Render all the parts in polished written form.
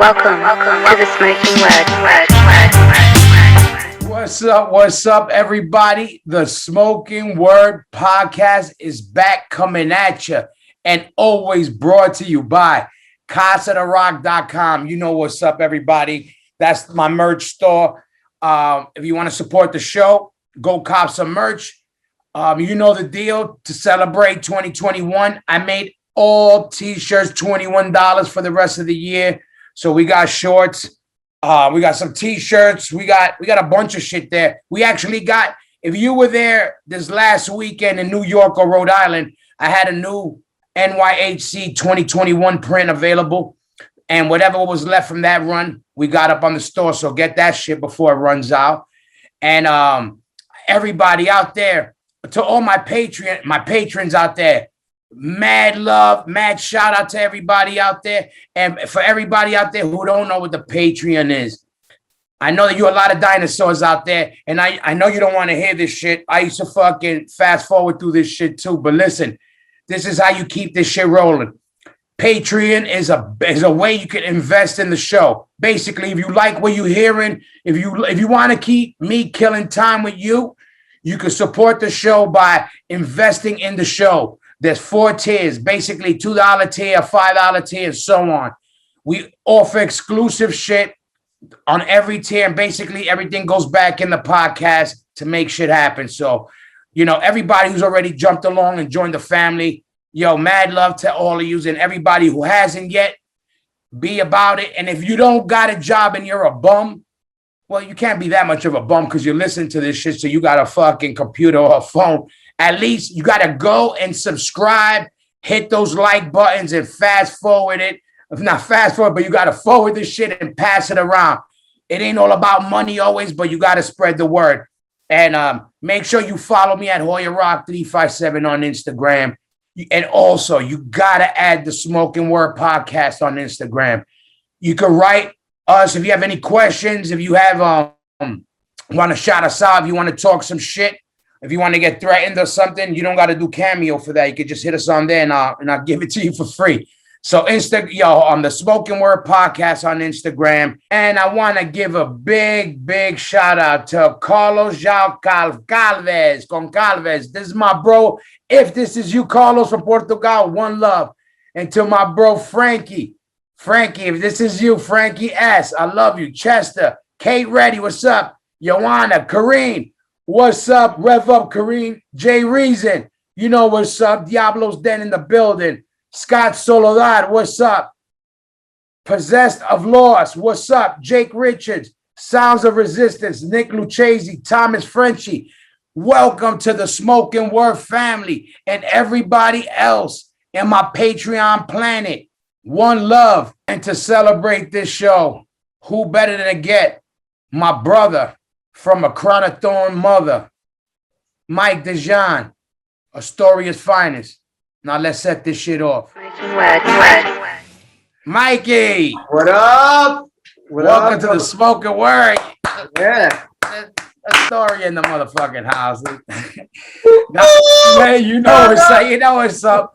Welcome to the Smoking Word. What's up, everybody? The Smoking Word podcast is back coming at you and always brought to you by CasaDeRock.com. You know what's up, everybody. That's my merch store. If you want to support the show, go cop some merch. You know the deal. To celebrate 2021, I made all t-shirts $21 for the rest of the year. So we got shorts, we got some t-shirts, we got a bunch of shit there. We actually got, if you were there this last weekend in New York or Rhode Island, I had a new NYHC 2021 print available. And whatever was left from that run, we got up on the store. So get that shit before it runs out. And everybody out there, to all my patrons out there, mad love, mad shout out to everybody out there. And for everybody out there who don't know what the Patreon is, I know that you're a lot of dinosaurs out there, and I know you don't want to hear this shit. I used to fucking fast forward through this shit too, but listen, this is how you keep this shit rolling. Patreon is a way you can invest in the show. Basically, if you like what you're hearing, if you want to keep me killing time with you, you can support the show by investing in the show. There's 4 tiers, basically $2 tier, $5 tier, and so on. We offer exclusive shit on every tier, and basically everything goes back in the podcast to make shit happen. So, you know, everybody who's already jumped along and joined the family, yo, mad love to all of you, and everybody who hasn't yet, be about it. And if you don't got a job and you're a bum, well, you can't be that much of a bum because you listen to this shit, so you got a fucking computer or a phone. At least you got to go and subscribe, hit those like buttons and fast forward it. If not fast forward, but you got to forward this shit and pass it around. It ain't all about money always, but you got to spread the word. And make sure you follow me at Hoya Rock 357 on Instagram. And also, you got to add the Smoking Word podcast on Instagram. You can write us if you have any questions, if you have want to shout us out, if you want to talk some shit. If you want to get threatened or something, you don't got to do Cameo for that. You could just hit us on there and I'll give it to you for free. So on the Spoken Word podcast on Instagram. And I want to give a big shout out to Carlos João Calves, Calves. This is my bro. If this is you, Carlos from Portugal, one love. And to my bro, Frankie, if this is you, Frankie S., I love you. Chester, Kate Reddy, what's up? Joanna, Kareen. What's up? Rev up, Kareem. Jay Reason. You know what's up. Diablo's Den in the building. Scott Soledad. What's up? Possessed of Loss. What's up? Jake Richards. Sounds of Resistance. Nick Lucchese. Thomas Frenchie. Welcome to the Smoking Word family and everybody else in my Patreon planet. One love. And to celebrate this show, who better than to get my brother from a crown of thorn mother, Mike Dijan, Astoria's finest. Now let's set this shit off. Mikey, what up? Welcome to the Smoking Word. Yeah, Astoria in the motherfucking house. Man, you know what's up. You know what's up.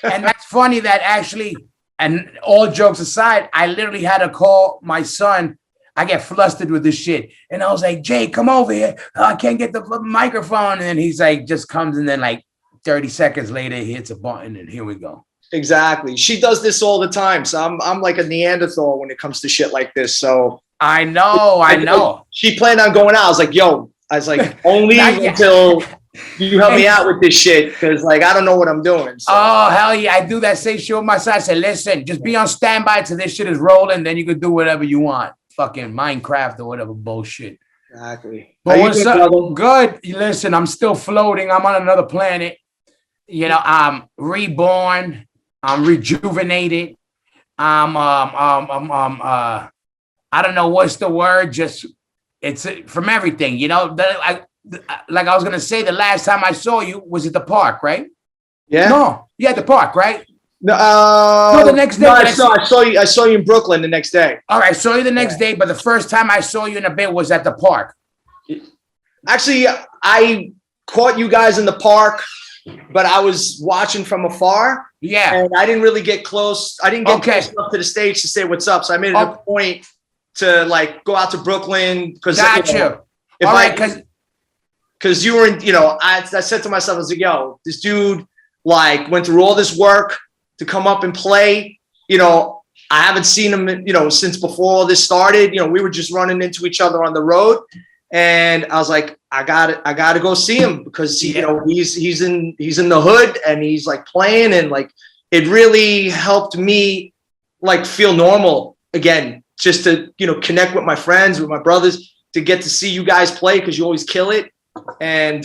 And that's funny that actually, and all jokes aside, I literally had to call my son. I get flustered with this shit. And I was like, Jay, come over here. I can't get the microphone. And then he's like, just comes. And then like 30 seconds later, he hits a button and here we go. Exactly. She does this all the time. So I'm like a Neanderthal when it comes to shit like this. So I know. She planned on going out. I was like, only until you help me out with this shit. Because like, I don't know what I'm doing. So. Oh, hell yeah. I do that same shit with my son. I say, listen, just be on standby till this shit is rolling. Then you can do whatever you want. Fucking Minecraft or whatever bullshit. Exactly. But what's up? Good. Listen, I'm still floating. I'm on another planet. You know, I'm reborn. I'm rejuvenated. I don't know what's the word. Just it's from everything. You know, like I was gonna say, the last time I saw you was at the park, right? Yeah. No, you at the park, right? No, the next day. No, I saw you in Brooklyn the next day. All right, I saw you the next day, but the first time I saw you in a bit was at the park. Actually, I caught you guys in the park but I was watching from afar. Yeah. And I didn't really get close. I didn't get close enough to the stage to say what's up. So I made it a point to like go out to Brooklyn because because you were in, I said to myself, I was like, yo, this dude like went through all this work to come up and play. I haven't seen him, since before all this started. We were just running into each other on the road. And I was like, I got to go see him because he's in the hood and he's like playing, and like it really helped me like feel normal again, just to connect with my friends, with my brothers, to get to see you guys play because you always kill it. And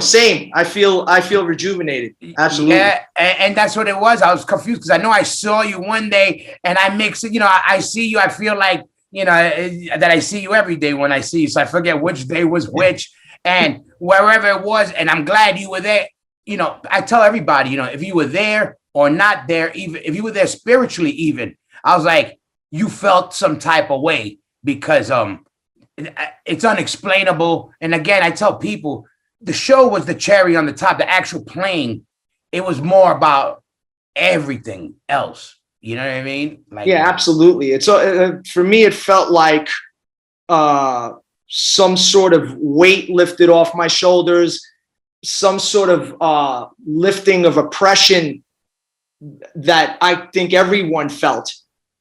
same. I feel rejuvenated. Absolutely. Yeah, and that's what it was. I was confused because I know I saw you one day and I mix it. I see you. I feel like that I see you every day when I see you. So I forget which day was which, and wherever it was. And I'm glad you were there. I tell everybody, if you were there or not there, even if you were there spiritually, even I was like, you felt some type of way because it's unexplainable. And again, I tell people the show was the cherry on the top. The actual playing, it was more about everything else. You know what I mean? Like, yeah, absolutely. It's for me, it felt like some sort of weight lifted off my shoulders, some sort of lifting of oppression that I think everyone felt.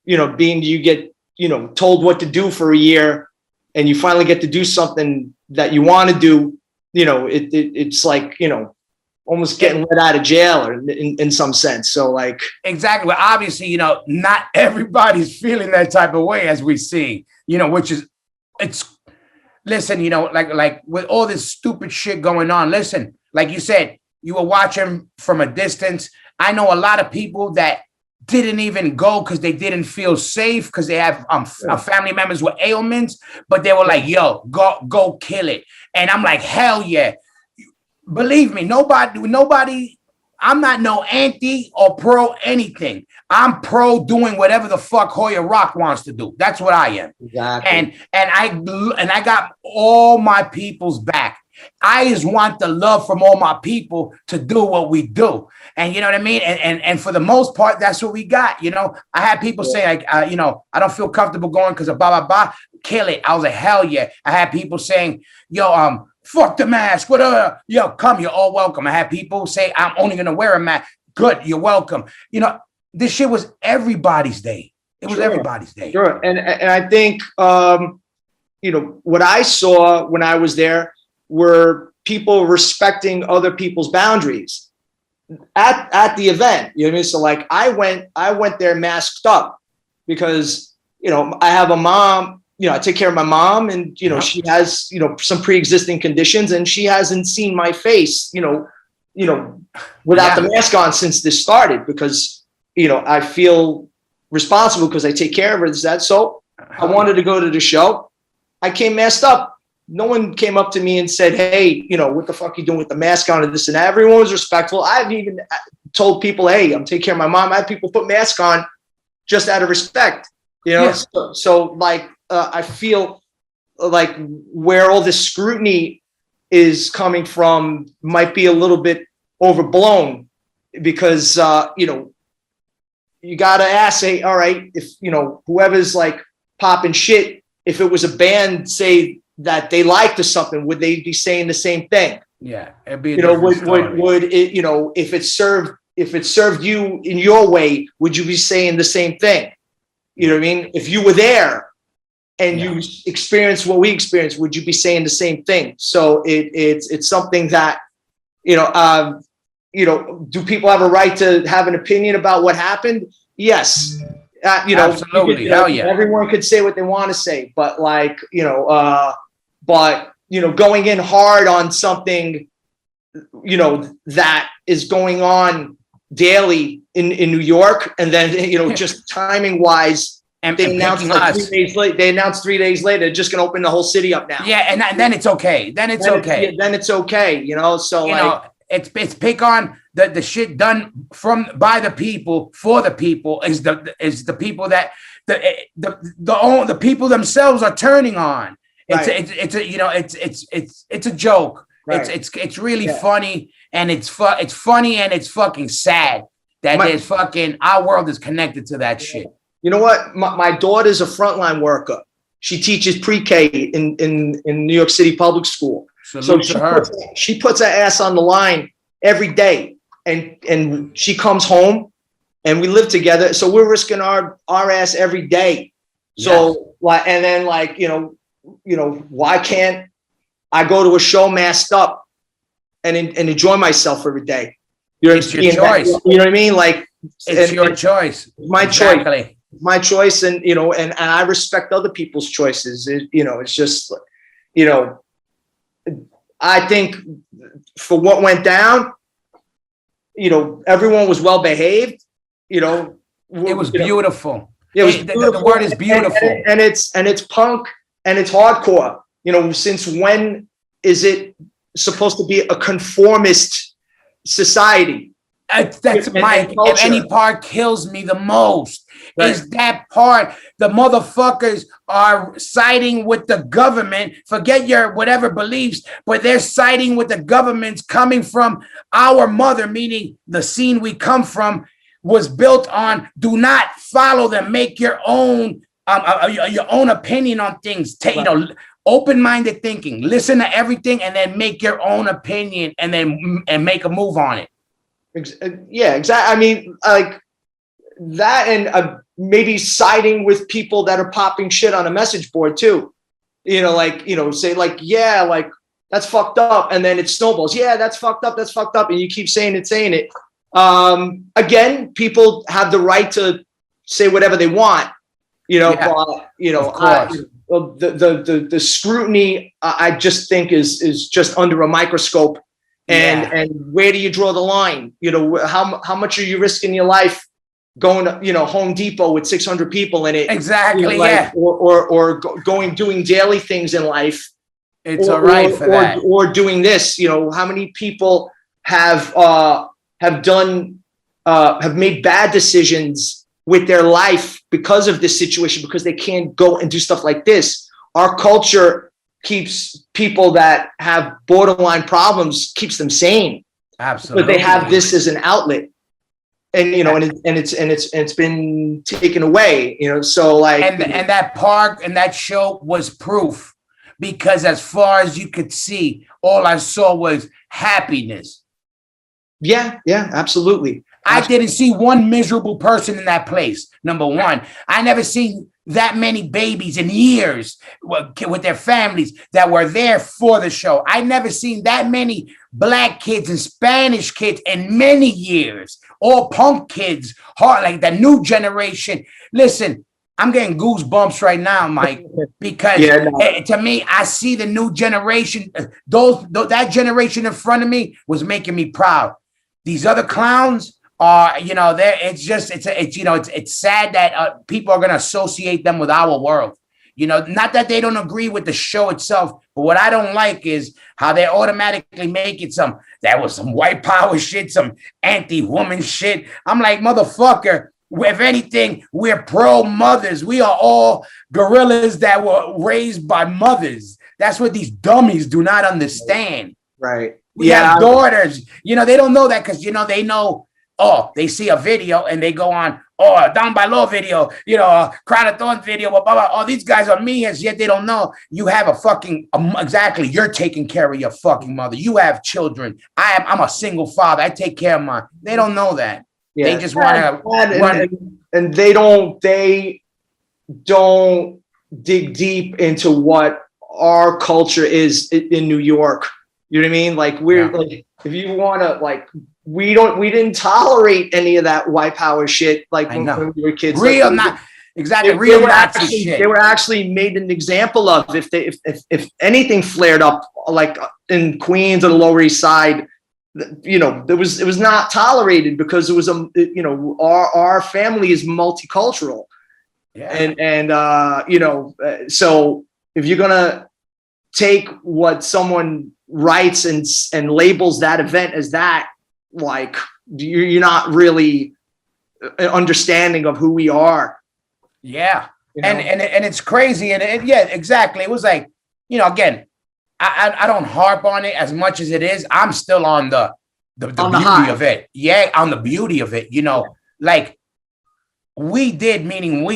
Being you get told what to do for a year, and you finally get to do something that you want to do. It's like almost getting let out of jail, or in some sense. So like exactly. Well, obviously, not everybody's feeling that type of way as we see. Which is listen. Like with all this stupid shit going on. Listen, like you said, you were watching from a distance. I know a lot of people that didn't even go because they didn't feel safe because they have family members with ailments, but they were like, yo, go kill it. And I'm like, hell yeah. Believe me, nobody, I'm not no anti or pro anything. I'm pro doing whatever the fuck Hoya Rock wants to do. That's what I am. Exactly. And I got all my people's back. I just want the love from all my people to do what we do. And you know what I mean? And for the most part, that's what we got. I had people say, like, I don't feel comfortable going because of blah, blah, blah. Kill it. I was like, hell yeah. I had people saying, yo, fuck the mask. Whatever. Yo, come, you're all welcome. I had people say, I'm only going to wear a mask. Good, you're welcome. This shit was everybody's day. It was everybody's day. Sure. And I think, what I saw when I was there were people respecting other people's boundaries at the event. You know what I mean? So like I went there masked up because, I have a mom, I take care of my mom, and, she has, some pre-existing conditions, and she hasn't seen my face, without the mask on since this started because, I feel responsible because I take care of her. So I wanted to go to the show. I came masked up. No one came up to me and said, hey, what the fuck are you doing with the mask on and this and that. Everyone was respectful. I've even told people, hey, I'm taking care of my mom. I had people put masks on just out of respect, Yes. So like, I feel like where all this scrutiny is coming from might be a little bit overblown because, you got to ask, say, all right, if, whoever's like popping shit, if it was a band, say, that they liked or something, would they be saying the same thing? Yeah, it'd be would it, if it served you in your way, would you be saying the same thing? You know what I mean? If you were there and you experienced what we experienced, would you be saying the same thing? So it's something that do people have a right to have an opinion about what happened? Yes. Absolutely. Hell yeah. Everyone could say what they want to say, but like, going in hard on something, that is going on daily in New York. And then, just timing wise, they announced like 3 days late. They announced 3 days later, they're just going to open the whole city up now. Yeah. And then it's okay. Then it's okay. Then it's okay. So it's pick on the shit done by the people for the people is the people that the people themselves are turning on. It's a joke. Right. It's really funny. and it's funny and it's fucking sad that there's fucking our world is connected to that shit. You know what? My daughter's a frontline worker. She teaches pre-K in New York City public school. Salute to her. She puts her ass on the line every day, and she comes home, and we live together. So we're risking our ass every day. So like, and then like you know, why can't I go to a show masked up and enjoy myself every day? It's your choice. You know what I mean? Like it's your choice. My choice. My choice, and you know, and I respect other people's choices. You know, it's just, you know, I think for what went down, you know, everyone was well behaved. You know, it was beautiful. It was beautiful. The word is beautiful, and it's punk and it's hardcore. You know, since when is it supposed to be a conformist society? That's Mike. If any part kills me the most, is that part. The motherfuckers are siding with the government. Forget your whatever beliefs, but they're siding with the governments coming from our mother, meaning the scene we come from was built on do not follow them. Make your own opinion on things. You know, open-minded thinking. Listen to everything and then make your own opinion and make a move on it. Yeah, exactly. I mean, like that, and maybe siding with people that are popping shit on a message board too. You know, like, you know, say like, yeah, like that's fucked up, and then it snowballs. Yeah, that's fucked up. That's fucked up, and you keep saying it. Again, people have the right to say whatever they want. You know, but you know, the scrutiny, I just think is just under a microscope. And where do you draw the line? You know, how much are you risking your life going to, you know, Home Depot with 600 people in it? Exactly. You know, like, or doing daily things in life. It's all right for that. Or doing this. You know, how many people have made bad decisions with their life because of this situation, because they can't go and do stuff like this. Our culture keeps people that have borderline problems, keeps them sane. Absolutely. But they have this as an outlet, and you know, and it's been taken away. You know, so like, and that park and that show was proof, because as far as you could see, all I saw was happiness. Yeah, absolutely. I didn't see one miserable person in that place. Number one, I never seen that many babies in years with their families that were there for the show. I never seen that many Black kids and Spanish kids in many years. All punk kids, like the new generation. Listen, I'm getting goosebumps right now, Mike, because to me, I see the new generation. That generation in front of me was making me proud. These other clowns are, you know, it's sad that people are going to associate them with our world. You know, not that they don't agree with the show itself, but what I don't like is how they automatically make it some white power shit, some anti-woman shit. I'm like, motherfucker, if anything, we're pro-mothers. We are all gorillas that were raised by mothers. That's what these dummies do not understand. Right. We have daughters. You know, they don't know that because, you know, they know, they see a video and they go on, Down by Law video, you know, Crown of Thorns video, blah, blah, blah. Oh, these guys are me, and yet they don't know you have a fucking, exactly, you're taking care of your fucking mother. You have children. I'm a single father. I take care of mine. They don't know that. Yeah. They just want to run. And they don't dig deep into what our culture is in New York. You know what I mean? Like like, if you want to, like, we didn't tolerate any of that white power shit. Like when we were kids, real Nazi shit. They were actually made an example of if anything flared up, like in Queens or the Lower East Side. You know, it was not tolerated because it was our family is multicultural, and you know, so if you're gonna take what someone writes and labels that event as that, like, you're not really understanding of who we are. Yeah, you know? and it's crazy, and exactly. It was like, you know, again, I don't harp on it as much as it is. I'm still on the the beauty of it. Yeah, on the beauty of it, like we did, meaning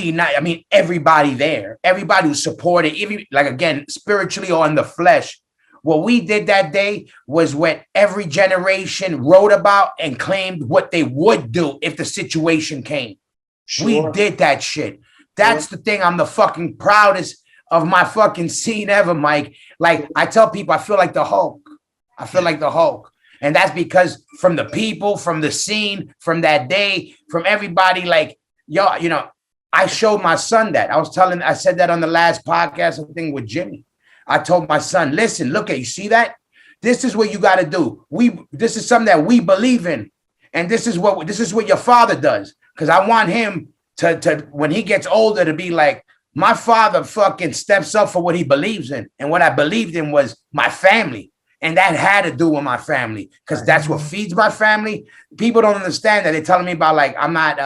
everybody there, everybody who supported, even like again, spiritually or in the flesh. What we did that day was what every generation wrote about and claimed what they would do if the situation came. Sure. We did that shit. That's the thing. I'm the fucking proudest of my fucking scene ever, Mike. Like I tell people, I feel like the Hulk. And that's because from the people, from the scene, from that day, from everybody, like, I showed my son that. I said that on the last podcast, I think with Jimmy. I told my son, listen, look you see that? This is what you got to do. This is something that we believe in. And this is what your father does. Because I want him to, when he gets older, to be like, my father fucking steps up for what he believes in. And what I believed in was my family. And that had to do with my family, because that's what feeds my family. People don't understand that. They're telling me about, like, I'm not,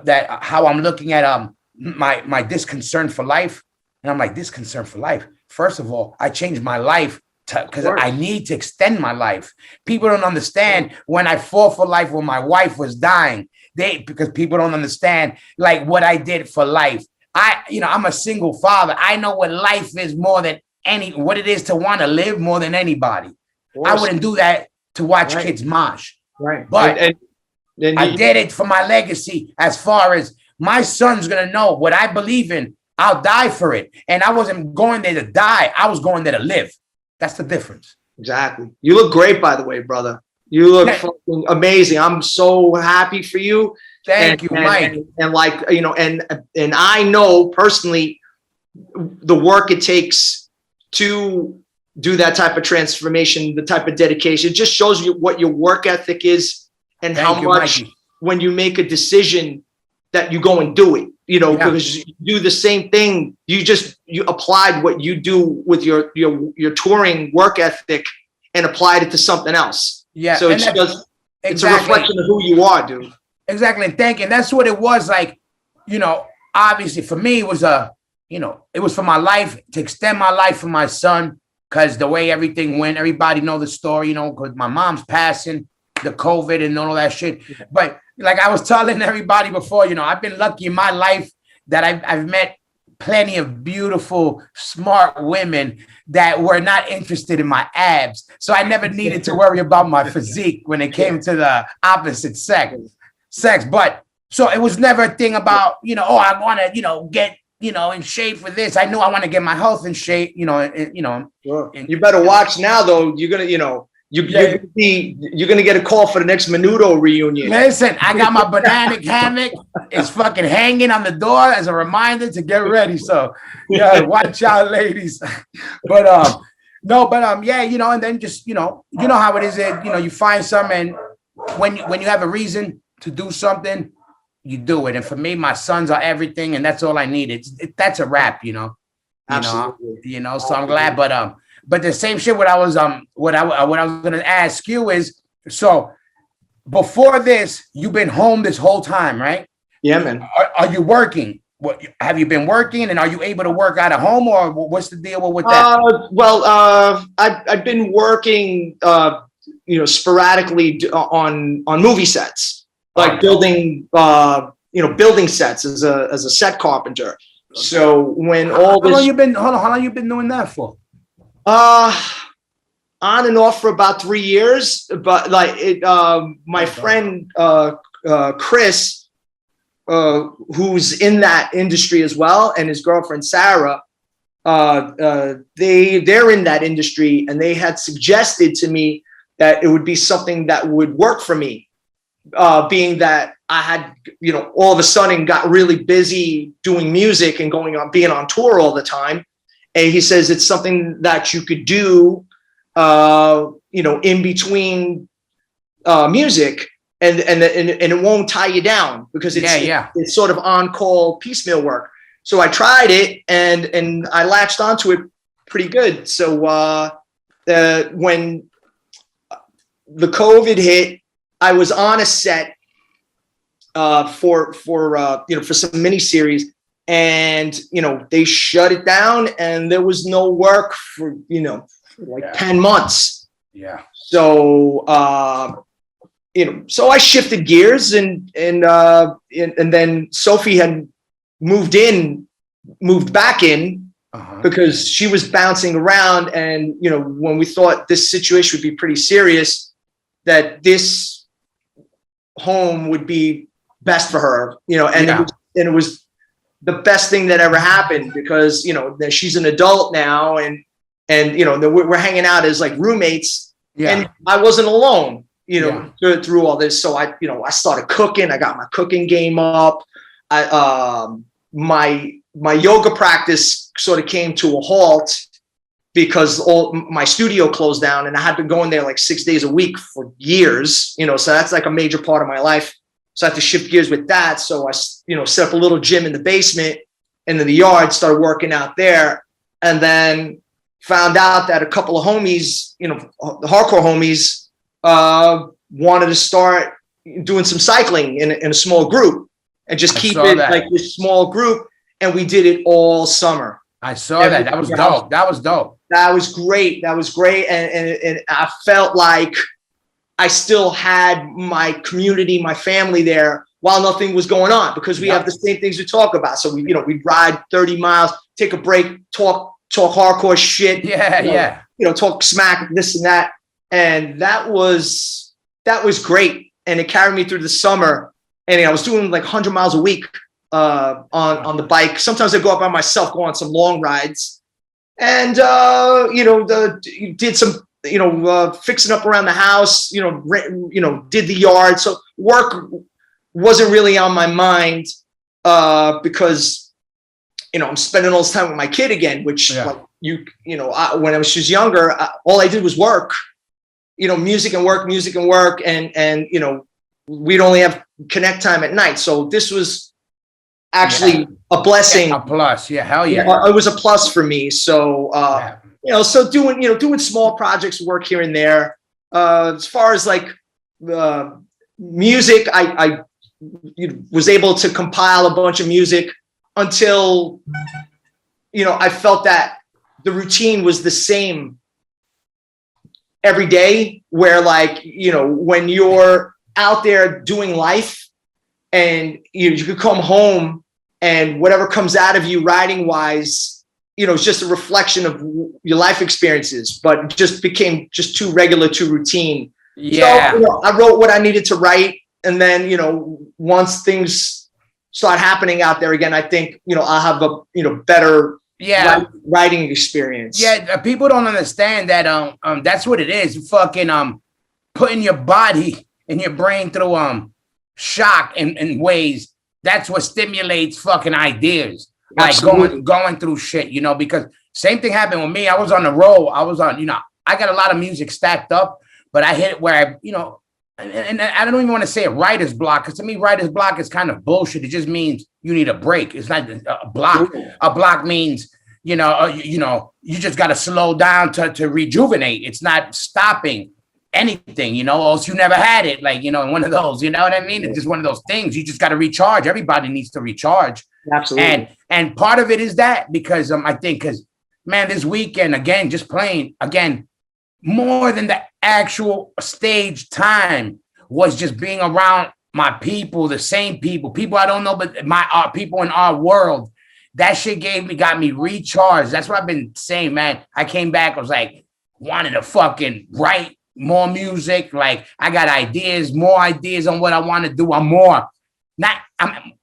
that how I'm looking at my disconcern for life. And I'm like, disconcern for life. First of all, I changed my life because I need to extend my life. People don't understand when I fought for life when my wife was dying. Because people don't understand like what I did for life. I'm a single father. I know what life is more than what it is to want to live more than anybody. I wouldn't do that to watch kids mosh. Right. But I did it for my legacy. As far as my son's going to know what I believe in, I'll die for it. And I wasn't going there to die. I was going there to live. That's the difference. Exactly. You look great, by the way, brother. You look fucking amazing. I'm so happy for you. Thank you, Mike. And like, and I know personally the work it takes to do that type of transformation, the type of dedication. It just shows you what your work ethic is and how much when you make a decision that you go and do it, because you do the same thing. You applied what you do with your touring work ethic and applied it to something else. Yeah. So it's a reflection of who you are, dude. Exactly. And that's what it was like, obviously for me, it was it was for my life, to extend my life for my son, because the way everything went, everybody know the story, because my mom's passing, the COVID and all that shit. But like I was telling everybody before, I've been lucky in my life that I've met plenty of beautiful, smart women that were not interested in my abs. So I never needed to worry about my physique when it came to the opposite sex. But so it was never a thing about, I want to, get, in shape for this. I knew I want to get my health in shape, Sure. You better watch now, though. You're going to, you're gonna get a call for the next Menudo reunion. Listen, I got my banana hammock. It's fucking hanging on the door as a reminder to get ready. So yeah, watch out, ladies. But and then just how it is. You find something, and when you have a reason to do something, you do it. And for me, my sons are everything, and that's all I need. That's a wrap, Absolutely. So I'm glad, but the same shit. What I was going to ask you is, so before this, you've been home this whole time, right? Yeah, man. Are you working? What have you been working, and are you able to work out of home, or what's the deal with that? I've been working, sporadically on movie sets, like building sets as a set carpenter. So when how long you been doing that for? On and off for about 3 years, but my friend Chris, who's in that industry as well, and his girlfriend Sarah, they're in that industry, and they had suggested to me that it would be something that would work for me, being that I had, all of a sudden got really busy doing music and being on tour all the time. And he says it's something that you could do, in between music, and it won't tie you down, because it's sort of on-call piecemeal work. So I tried it, and I latched onto it pretty good. So when the COVID hit, I was on a set for some miniseries. And, they shut it down, and there was no work for, 10 months. Yeah. So, so I shifted gears and then Sophie had moved back in because she was bouncing around. And, when we thought this situation would be pretty serious, that this home would be best for her, and it was the best thing that ever happened because, that she's an adult now and we're hanging out as like roommates and I wasn't alone, through all this. So I started cooking. I got my cooking game up. My yoga practice sort of came to a halt because my studio closed down and I had been going there like 6 days a week for years, so that's like a major part of my life. So I had to shift gears with that. So I, set up a little gym in the basement and in the yard, started working out there, and then found out that a couple of homies, the hardcore homies, wanted to start doing some cycling in a small group and just keep it like this small group. And we did it all summer. I saw that. That was dope. That was dope. That was great. That was great. And I felt like I still had my community, my family there while nothing was going on because we have the same things to talk about. So we'd ride 30 miles, take a break, talk hardcore shit. Talk smack, this and that. And that was great. And it carried me through the summer. And I was doing like 100 miles a week on the bike. Sometimes I go out by myself, go on some long rides, and did some fixing up around the house. Did the yard. So work wasn't really on my mind because I'm spending all this time with my kid again. Which when I was just younger, all I did was work. Music and work, and we'd only have connect time at night. So this was actually a blessing. A plus. Yeah. Hell yeah. It was a plus for me. So, so doing small projects, work here and there. As far as like music, I was able to compile a bunch of music until, I felt that the routine was the same every day, where like, when you're out there doing life and you could come home and whatever comes out of you writing wise, it's just a reflection of your life experiences, but just became just too regular, too routine. Yeah. So, I wrote what I needed to write. And then, once things start happening out there again, I think, I'll have a, better writing experience. Yeah. People don't understand that, that's what it is. Fucking, putting your body and your brain through, shock in ways. That's what stimulates fucking ideas. Absolutely. Like going through shit, because same thing happened with me. I was on the road. I was on, I got a lot of music stacked up, but I hit it where and I don't even want to say a writer's block, because to me, writer's block is kind of bullshit. It just means you need a break. It's not a block. A block means, you just got to slow down to rejuvenate. It's not stopping anything, or else you never had it. Like, one of those, you know what I mean? It's just one of those things. You just got to recharge. Everybody needs to recharge. Absolutely. And part of it is that because I think because, man, this weekend, again, just playing, again, more than the actual stage time was just being around my people, the same people I don't know, but our people in our world. That shit got me recharged. That's what I've been saying, man. I came back, I was like, wanting to fucking write more music. Like, I got more ideas on what I want to do. I'm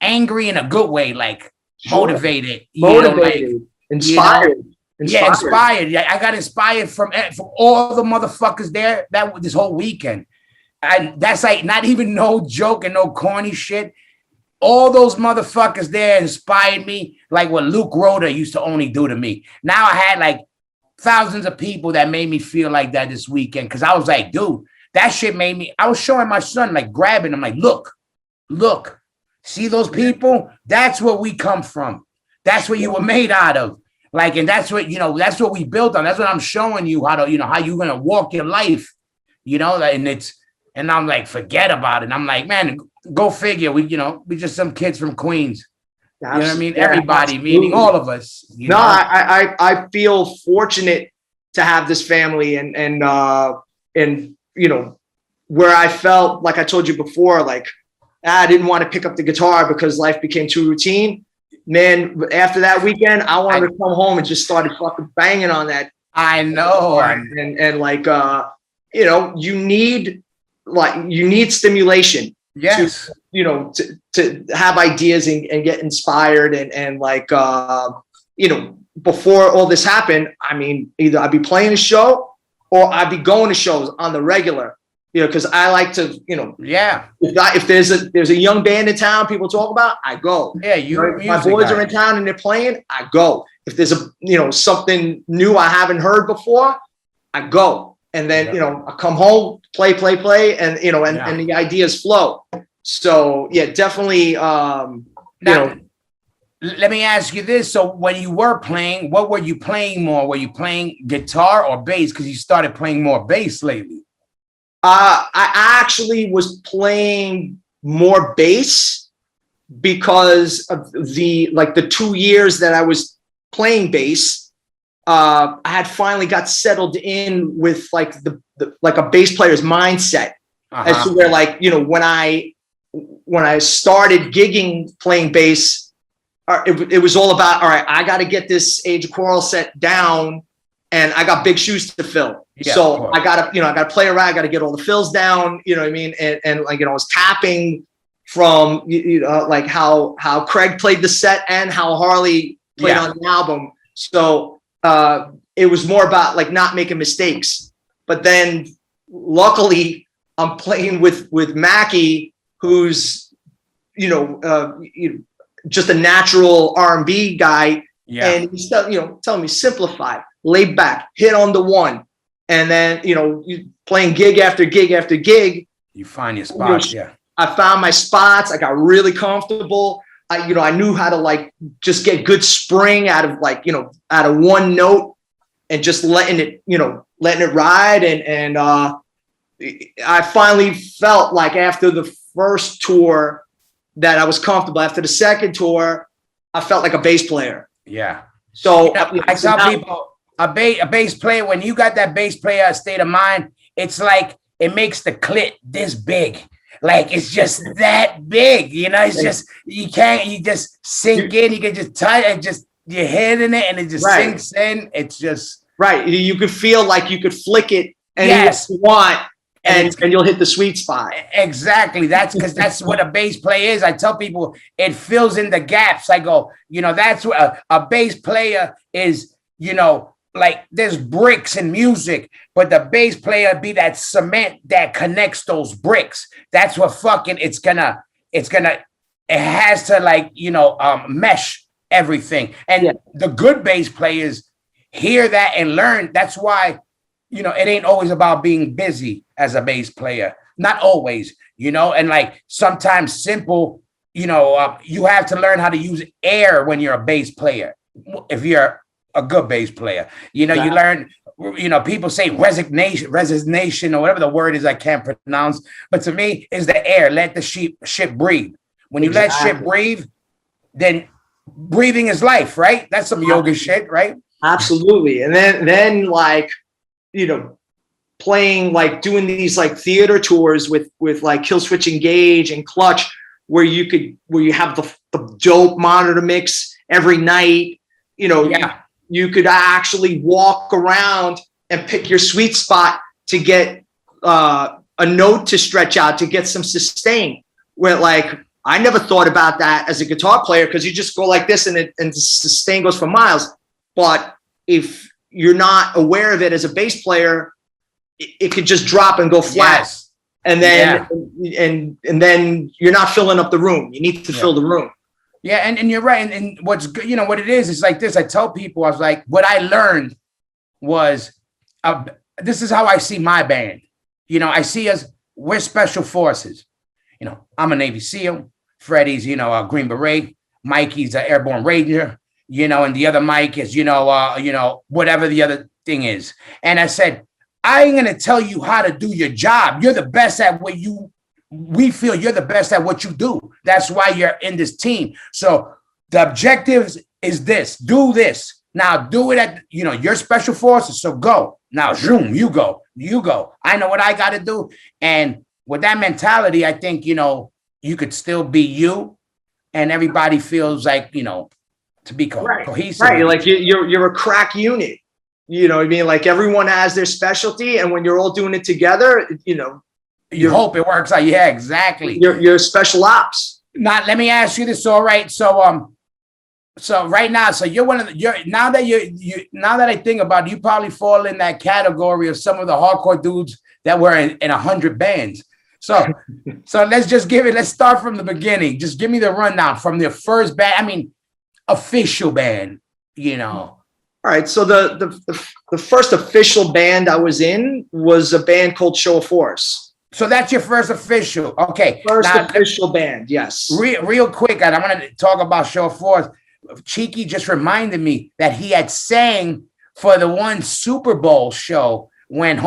angry in a good way, like motivated. Inspired. Yeah, inspired. Yeah, I got inspired from all the motherfuckers there this whole weekend. And that's like not even no joke and no corny shit. All those motherfuckers there inspired me like what Luke Rhoda used to only do to me. Now I had like thousands of people that made me feel like that this weekend, because I was like, dude, that shit made me. I was showing my son, like grabbing him, like, look, see those people? That's where we come from. That's what you were made out of. Like, and that's what, that's what we built on. That's what I'm showing you how to, how you're going to walk your life, and I'm like, forget about it. I'm like, man, go figure. We just some kids from Queens. You know what I mean? Yeah, everybody, absolutely. meaning all of us. I feel fortunate to have this family and where I felt like I told you before, like I didn't want to pick up the guitar because life became too routine. Man, after that weekend, I wanted to come home and just started fucking banging on that. I know. And like, you need stimulation. Yes. To have ideas and get inspired and like, before all this happened, I mean, either I'd be playing a show or I'd be going to shows on the regular, because I like to, if there's a young band in town people talk about, I go. Yeah, my boys are in town and they're playing, I go. If there's something new I haven't heard before, I go. And then, I come home, play, and the ideas flow. So yeah, definitely, Let me ask you this. So when you were playing, what were you playing more? Were you playing guitar or bass? Because you started playing more bass lately. I actually was playing more bass because of the 2 years that I was playing bass. I had finally got settled in with like a bass player's mindset as to where when I started gigging playing bass, it was all about, all right, I got to get this Age of Quarrel set down and I got big shoes to fill. Yeah, so I got to play around. I got to get all the fills down, you know what I mean? And I was tapping from, like how Craig played the set and how Harley played on the album. So it was more about like not making mistakes. But then luckily I'm playing with Mackie, who's, just a natural R&B guy. Yeah. And he's telling me simplify, lay back, hit on the one. And then, you playing gig after gig after gig. You find your spots. Yeah. I found my spots. I got really comfortable. I knew how to like just get good spring out of out of one note and just letting it ride. And I finally felt like after the first tour that I was comfortable. After the second tour, I felt like a bass player. Yeah. So I tell people a bass player, when you got that bass player state of mind, it's like it makes the clit this big. Like it's just that big, it's just you just sink in, you can just tie it, just your head in it and it just sinks in. It's just right. You could feel like you could flick it and you want. And you'll hit the sweet spot. Exactly. That's because that's what a bass player is. I tell people it fills in the gaps. I go, that's what a bass player is, like there's bricks in music, but the bass player be that cement that connects those bricks. That's what it has to mesh everything. And the good bass players hear that and learn. That's why, it ain't always about being busy as a bass player. Not always, and like sometimes simple, you have to learn how to use air when you're a bass player. If you're a good bass player, you learn, people say resignation or whatever the word is I can't pronounce. But to me, is the air. Let the ship breathe. When you let ship breathe, then breathing is life, right? That's some yoga shit, right? Absolutely. And then like, playing, like doing these like theater tours with like Killswitch Engage and Clutch, where you have the dope monitor mix every night, you could actually walk around and pick your sweet spot to get a note to stretch out, to get some sustain. Where like, I never thought about that as a guitar player, because you just go like this and the sustain goes for miles. But if you're not aware of it as a bass player, it could just drop and go flat. Yes. And then and then you're not filling up the room. You need to fill the room. Yeah, and you're right. And what's good, what it is like this. I tell people, I was like, what I learned was this is how I see my band. I see us, we're special forces. I'm a Navy SEAL, Freddie's, a Green Beret, Mikey's an Airborne Ranger, and the other Mike is, whatever the other thing is. And I said, I ain't going to tell you how to do your job. You're the best at what we feel you're the best at what you do. That's why you're in this team. So the objective is this, do this. Now do it at, your special forces. So go. Now, zoom, you go. You go. I know what I got to do. And with that mentality, I think, you could still be you and everybody feels like, to be cohesive. Right. Like you're a crack unit. You know what I mean? Like everyone has their specialty. And when you're all doing it together, you hope it works out. Yeah, exactly. You're special ops. Now, let me ask you this. All right. So right now, so you're one of now that I think about it, you probably fall in that category of some of the hardcore dudes that were in 100 bands. So let's start from the beginning. Just give me the rundown from the first band. I mean, official band, All right. So the first official band I was in was a band called Show of Force. So that's your first official. Okay. First official band. Yes. Real quick. And I want to talk about Show of Force. Cheeky just reminded me that he had sang for the one Super Bowl show when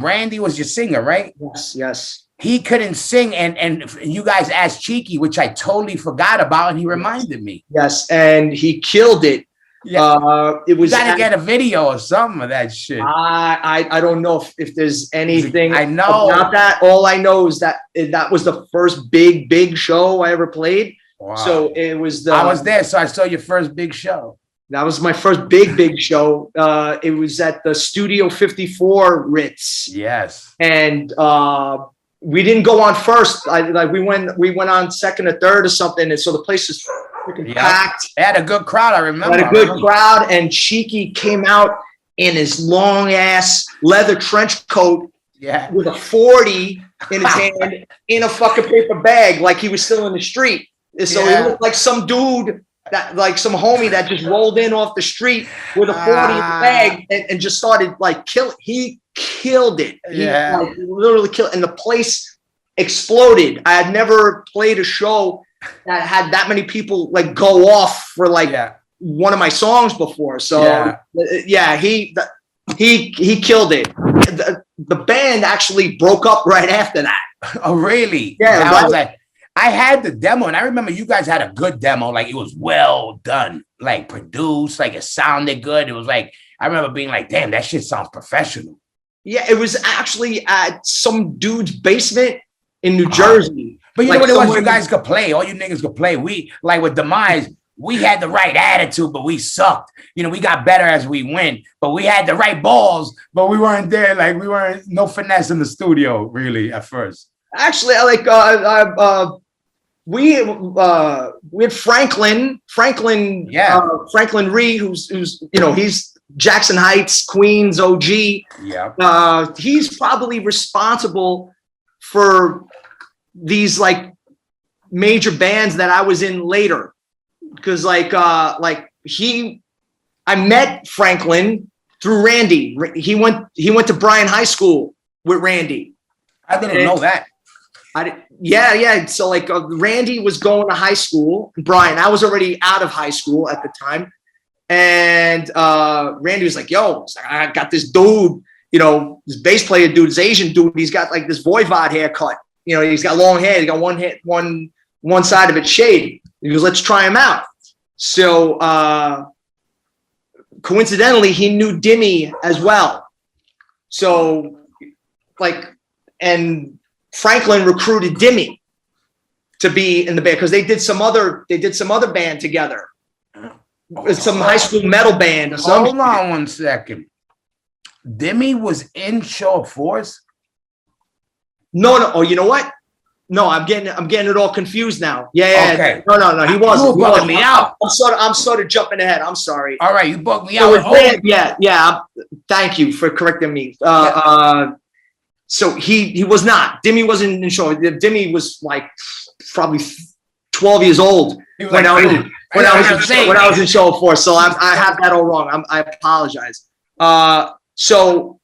Randy was your singer, right? Yes. He couldn't sing, and you guys asked Cheeky, which I totally forgot about, and he reminded me. Yes, and he killed it. Yeah. It was. You gotta get a video or something of that shit. I don't know if there's anything I know about that. All I know is that was the first big show I ever played. Wow. So it was I was there, so I saw your first big show. That was my first big show. It was at the Studio 54 Ritz. Yes. And we didn't go on first. We went on second or third or something. And so the place was freaking packed. They had a good crowd, I remember. Had a good crowd, and Cheeky came out in his long ass leather trench coat. Yeah. With a 40 in his hand in a fucking paper bag, like he was still in the street. So he looked like some dude some homie that just rolled in off the street with a 40 in the bag and just started killing. He killed it. He literally killed it. And the place exploded. I had never played a show that had that many people go off for one of my songs before. So he killed it. The band actually broke up right after that. Oh, really? Yeah. I had the demo, and I remember you guys had a good demo. It was well done, produced, it sounded good. It was I remember being damn, that shit sounds professional. Yeah, it was actually at some dude's basement in New Jersey. But you know what it was? You guys could play. All you niggas could play. We, with Demise, we had the right attitude, but we sucked. We got better as we went, but we had the right balls, but we weren't there. We weren't, no finesse in the studio, really, at first. Actually, we had Franklin Ree, who's he's Jackson Heights, Queens OG. Yeah. He's probably responsible for these major bands that I was in later, because I met Franklin through Randy. He went to Bryan High School with Randy. I didn't know that. Yeah. So Randy was going to high school. Brian, I was already out of high school at the time. And Randy was like, yo, I got this dude, this bass player dude, this Asian dude. He's got this Voivod haircut. He's got long hair. He got one side of it shaved. He goes, let's try him out. So coincidentally, he knew Dimmy as well. So and Franklin recruited Dimmy to be in the band because they did some other band together. Some high school metal band or something. Hold on one second. Dimmy was in Show of Force? No. Oh, you know what? No, I'm getting it all confused now. Yeah. Okay. No. He wasn't. You bugging me out. I'm sort of jumping ahead. I'm sorry. All right, you bugged me out. Yeah. Thank you for correcting me. So he was not. Dimmy wasn't in Show. Dimmy was probably 12 years old when I was in Show of Force. So I have that all wrong. I apologize. So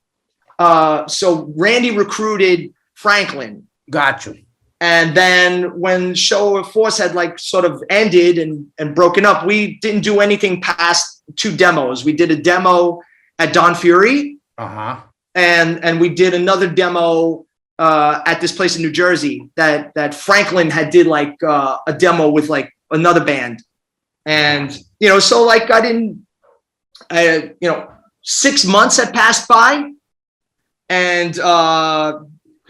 Randy recruited Franklin. Got you. And then when Show of Force had sort of ended and broken up, we didn't do anything past 2 demos. We did a demo at Don Fury. Uh-huh. And we did another demo at this place in New Jersey that Franklin had did a demo with another band. And, so I didn't, 6 months had passed by. and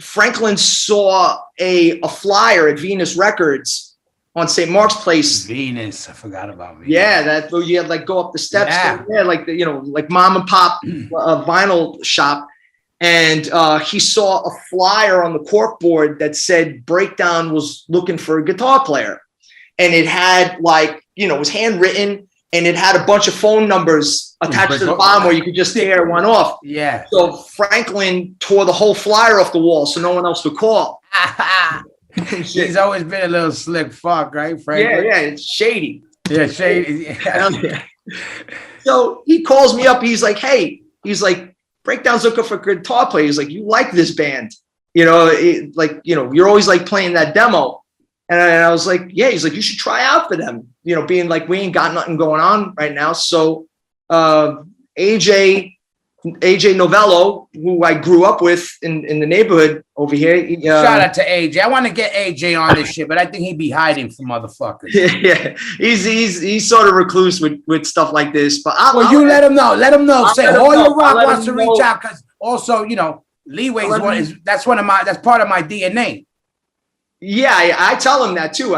Franklin saw a flyer at Venus Records on St. Mark's Place. Venus, I forgot about Venus. Yeah, that you had like go up the steps. Yeah, like like mom and pop vinyl shop. And he saw a flyer on the corkboard that said Breakdown was looking for a guitar player. And it had like, it was handwritten, and it had a bunch of phone numbers attached to the bottom where you could just tear one off. Yeah. So Franklin tore the whole flyer off the wall so no one else would call. He's always been a little slick fuck, right, Franklin? Yeah, it's shady. Yeah, shady. Yeah. So he calls me up. He's like, hey, Breakdown's looking for a guitar player. He's like, you like this band? You're always like playing that demo. And I was like, yeah. He's like, you should try out for them. Being like, we ain't got nothing going on right now. So AJ Novello, who I grew up with in the neighborhood over here. Shout out to AJ. I want to get AJ on this shit, but I think he'd be hiding from motherfuckers. Yeah, he's sort of recluse with stuff like this. But you let him know. Let him know. Say Hoya Rock wants to reach out, because also, Leeway's that's part of my DNA. Yeah, I tell him that too.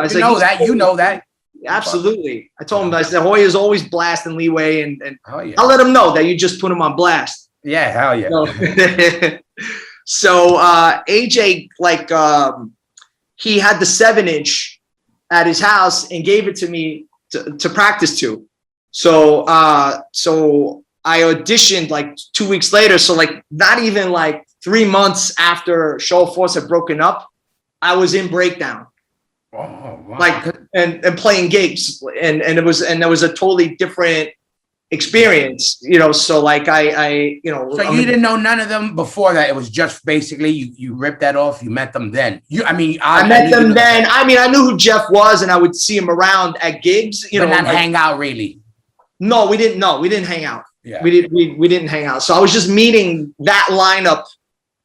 You know that. Absolutely. I told him, I said, Hoya's always blasting Leeway, and yeah. I'll let him know that you just put him on blast. Yeah, hell yeah. So AJ, he had the 7-inch at his house and gave it to me to practice to. So I auditioned like 2 weeks later. So like not even like 3 months after Show of Force had broken up, I was in Breakdown. Oh, wow. Like and playing gigs, and there was a totally different experience, so like I so you didn't know none of them before that. It was just basically you ripped that off. You met them then. I met them then. I knew who Jeff was, and I would see him around at gigs, but not hang out really. No, we didn't hang out. Yeah. We didn't hang out. So I was just meeting that lineup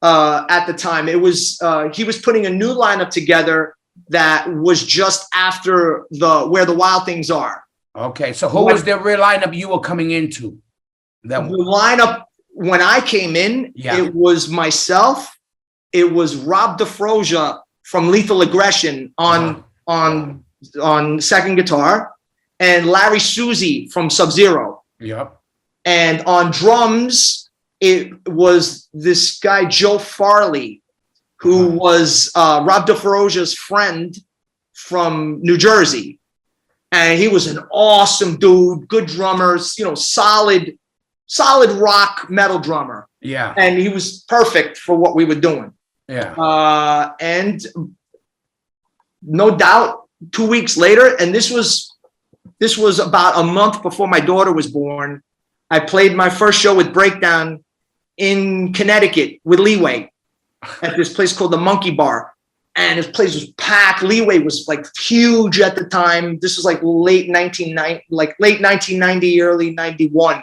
at the time. It was he was putting a new lineup together that was just after Where the Wild Things Are. Okay, so who was the real lineup you were coming into? The lineup when I came in, It was myself. It was Rob DeFrosia from Lethal Aggression on second guitar, and Larry Suzy from Sub-Zero. Yep. And on drums, it was this guy Joe Farley, who was Rob DeFrosia's friend from New Jersey. And he was an awesome dude, good drummer, solid rock metal drummer. Yeah. And he was perfect for what we were doing. Yeah. And no doubt 2 weeks later, and this was about a month before my daughter was born, I played my first show with Breakdown in Connecticut with Leeway at this place called the Monkey Bar. And this place was packed. Leeway was like huge at the time. This was like late 1990, early 91.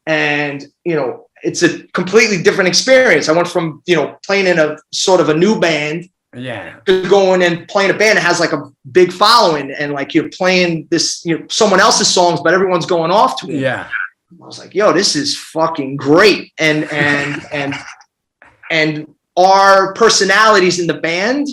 And, it's a completely different experience. I went from, playing in a sort of a new band, to going and playing a band that has like a big following, and like you're playing this, someone else's songs, but everyone's going off to it. Yeah. I was like, yo, this is fucking great. And our personalities in the band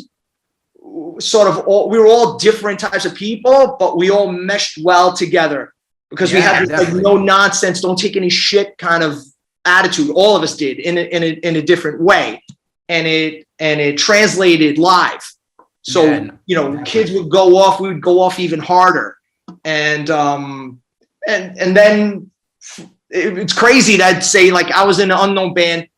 we were all different types of people, but we all meshed well together because we had this like no nonsense, don't take any shit kind of attitude. All of us did in a different way. And it translated live. So, kids would go off, we would go off even harder. And then it's crazy that I'd say like I was in an unknown band,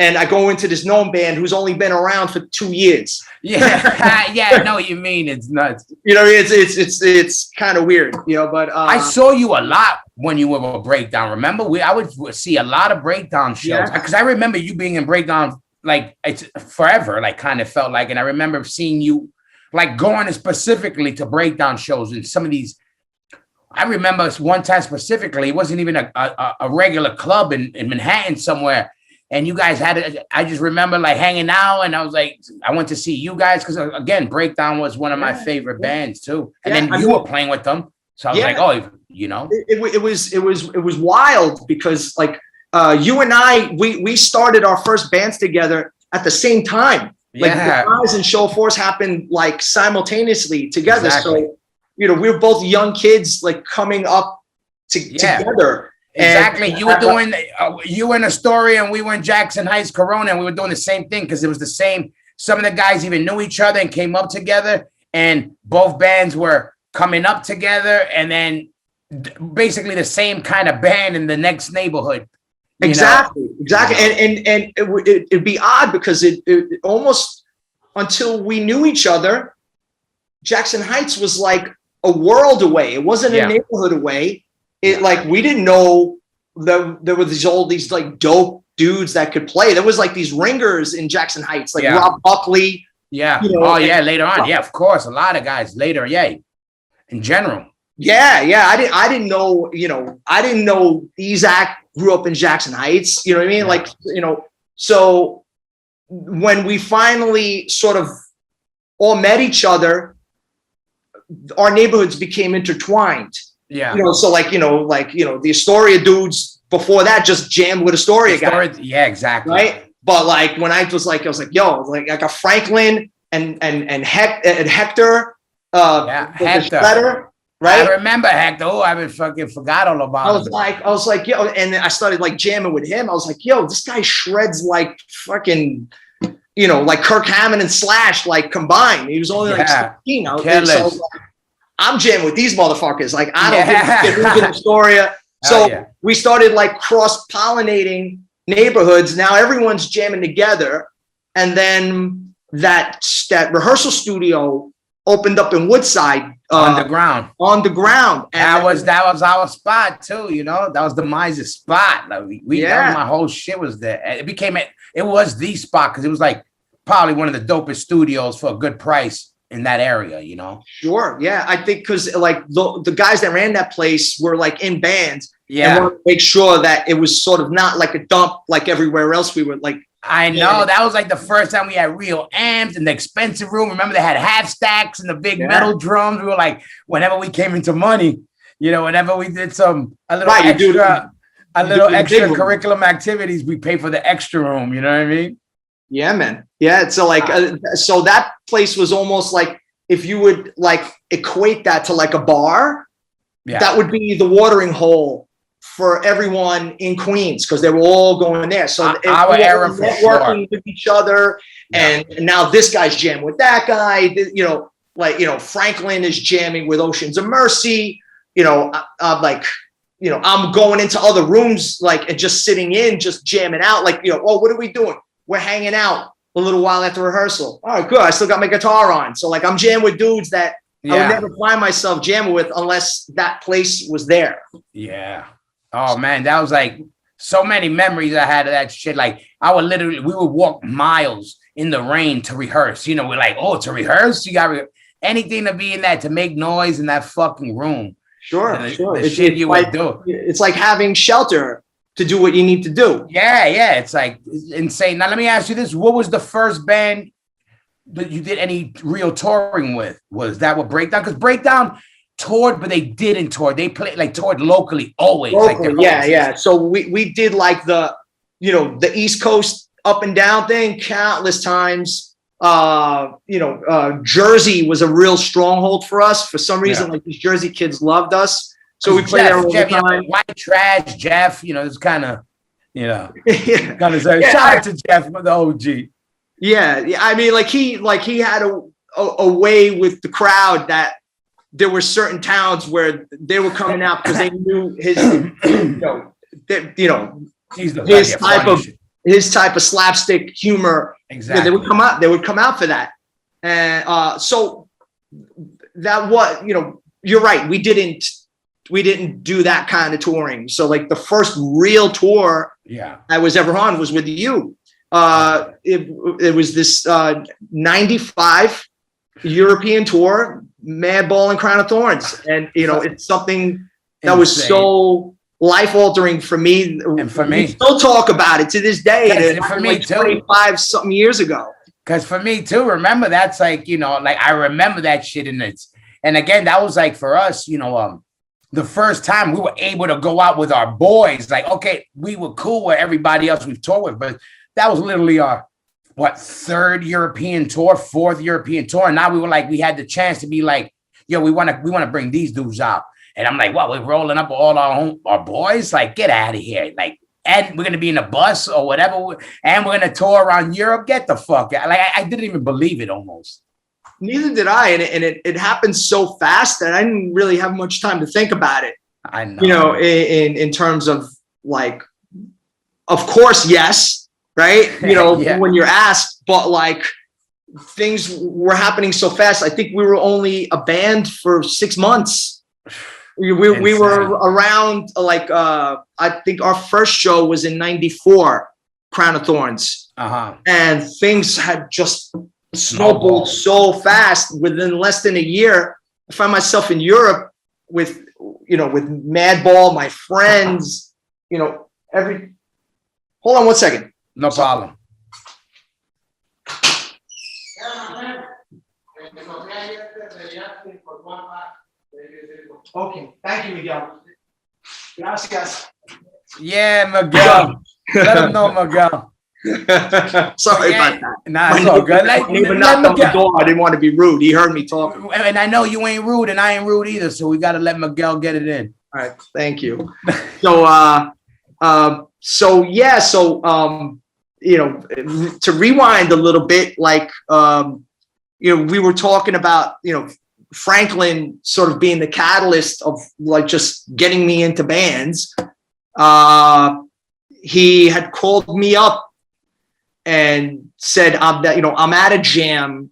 and I go into this known band who's only been around for 2 years. Yeah, yeah, I know what you mean. It's nuts. It's kind of weird, But I saw you a lot when you were a Breakdown. Remember, I would see a lot of Breakdown shows because I remember you being in Breakdown like it's forever. Like kind of felt like, and I remember seeing you like going specifically to Breakdown shows and some of these. I remember one time specifically, it wasn't even a regular club in Manhattan somewhere. And you guys had it. I just remember like hanging out, and I was like, I went to see you guys because again, Breakdown was one of my favorite bands too. And then you were playing with them, so I was like, oh, it was wild because like you and I, we started our first bands together at the same time. Like the Rise and Show Force happened like simultaneously together. Exactly. So, we were both young kids, like coming up together. Exactly. You were doing, you were in Astoria and we were in Jackson Heights, Corona, and we were doing the same thing because it was the same. Some of the guys even knew each other and came up together, and both bands were coming up together, and then basically the same kind of band in the next neighborhood. Exactly. And it'd be odd because it almost until we knew each other, Jackson Heights was like a world away. It wasn't a neighborhood away. It like we didn't know that there were these like dope dudes that could play. There was like these ringers in Jackson Heights, like Rob Buckley. Yeah. Later on. Yeah, of course. A lot of guys later. Yeah. In general. Yeah. I didn't know, I didn't know Isaac grew up in Jackson Heights. You know what I mean? Yeah. Like, so when we finally sort of all met each other, our neighborhoods became intertwined. Yeah. So the Astoria dudes before that just jammed with Astoria guys. Yeah, exactly. Right. But like when I was like, yo, like I got Franklin and Hector. Hector. Right. I remember Hector. Oh, I fucking forgot all about him. I was like, yo, and I started like jamming with him. I was like, yo, this guy shreds like fucking, like Kirk Hammond and Slash like combined. He was only like 16. So I was like, I'm jamming with these motherfuckers. Like I don't get Astoria. So we started like cross-pollinating neighborhoods. Now everyone's jamming together. And then that rehearsal studio opened up in Woodside. On the ground. And that was our spot too, That was the Mises spot. Like my whole shit was there. It was the spot because it was like probably one of the dopest studios for a good price in that area, Sure. Yeah. I think because like the guys that ran that place were like in bands. Yeah. And wanted to make sure that it was sort of not like a dump like everywhere else we were like. I know that was like the first time we had real amps in the expensive room. Remember they had half stacks and the big metal drums. We were like, whenever we came into money, whenever we did a little extra curriculum activities, we pay for the extra room. You know what I mean? Yeah, man. Yeah. So like, so that place was almost like if you would like equate that to like a bar, that would be the watering hole for everyone in Queens because they were all going there. So our era for networking with each other, and now this guy's jamming with that guy. Franklin is jamming with Oceans of Mercy. I'm going into other rooms and just sitting in, just jamming out. What are we doing? We're hanging out a little while after rehearsal. All right, good. I still got my guitar on, so I'm jamming with dudes that I would never find myself jamming with unless that place was there. Yeah. Oh man, that was like so many memories I had of that shit. Like we would walk miles in the rain to rehearse. We're like, to rehearse, you got anything to be in that to make noise in that fucking room. Sure. The shit you would do. It's like having shelter to do what you need to do. Yeah. It's like insane. Now let me ask you this: what was the first band that you did any real touring with? Was that what Breakdown? Because Breakdown toured, but they didn't tour. They toured locally always. Yeah. So we did like the East Coast up and down thing countless times. Jersey was a real stronghold for us. For some reason, like these Jersey kids loved us. So we played there all the time. White Trash, Jeff, it's kind of, kind of say, shout out to Jeff, the OG. Yeah. I mean, he had a way with the crowd that there were certain towns where they were coming out because they knew his type of slapstick humor. Exactly. They would come out for that. And so that you're right. We didn't do that kind of touring. So like the first real tour I was ever on was with you. It was this 95 European tour, Madball and Crown of Thorns. And, it's something that was so life-altering for me. And for me. We still talk about it to this day. And for me, too. 25 something years ago. Because for me, too, remember, that's I remember that shit. And again, that was like for us, the first time we were able to go out with our boys. Like, okay, we were cool with everybody else we've toured with, but that was literally our third European tour, fourth European tour. And now we had the chance to be like, yo, we want to bring these dudes out. And I'm like, well, we're rolling up all our boys. Like, get out of here. Like, and we're gonna be in a bus or whatever, and we're gonna tour around Europe. Get the fuck out. Like, I didn't even believe it almost. Neither did I, and it happened so fast that I didn't really have much time to think about it. I know. In terms of like, of course, yes, right? Yeah. When you're asked, but like things were happening so fast. I think we were only a band for 6 months. We were around like I think our first show was in '94, Crown of Thorns, and things had just snowballed so fast. Within less than a year, I found myself in Europe with Madball, my friends. Hold on one second. No problem. Okay, thank you, Miguel. Gracias. Yeah, Miguel. Let him know, Miguel. Sorry about that. Nah, it's all good. Like, neighbor knocked on the door. I didn't want to be rude. He heard me talking. And I know you ain't rude, and I ain't rude either. So we got to let Miguel get it in. All right, thank you. So, to rewind a little bit, like, we were talking about, Franklin sort of being the catalyst of like just getting me into bands. He had called me up and said, I'm at a jam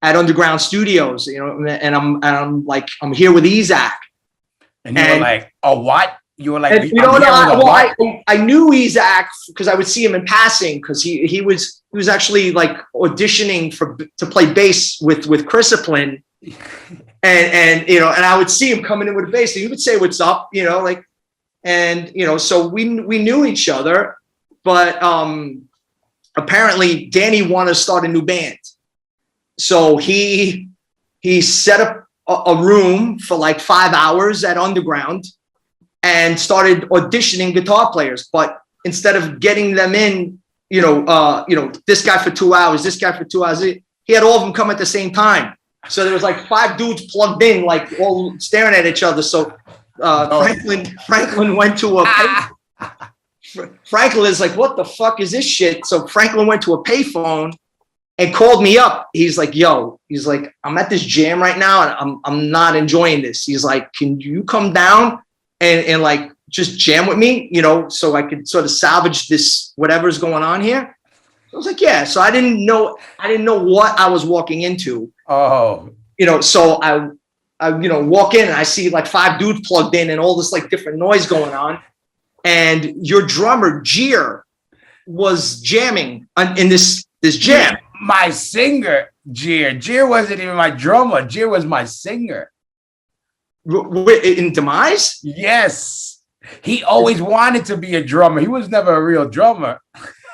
at Underground Studios, and I'm here with Isaac. And you were like, oh, what? You were like, I knew Isaac because I would see him in passing because he was actually like auditioning to play bass with Chrysoplin. And I would see him coming in with a bass and he would say, what's up, so we knew each other, but apparently Danny wanted to start a new band. So he set up a room for like 5 hours at Underground and started auditioning guitar players. But instead of getting them in, this guy for 2 hours, this guy for 2 hours, he had all of them come at the same time. So there was like 5 dudes plugged in, like all staring at each other. So Franklin went to Franklin is like, what the fuck is this shit? So Franklin went to a payphone and called me up. He's like, I'm at this jam right now and I'm not enjoying this. He's like, can you come down and like just jam with me, so I could sort of salvage this whatever's going on here. I was like, yeah. So I didn't know what I was walking into. Oh, so I walk in and I see like 5 dudes plugged in and all this like different noise going on. And your drummer, Jeer, was jamming in this jam. My singer, Jeer. Jeer wasn't even my drummer. Jeer was my singer. In Demise? Yes. He always wanted to be a drummer. He was never a real drummer.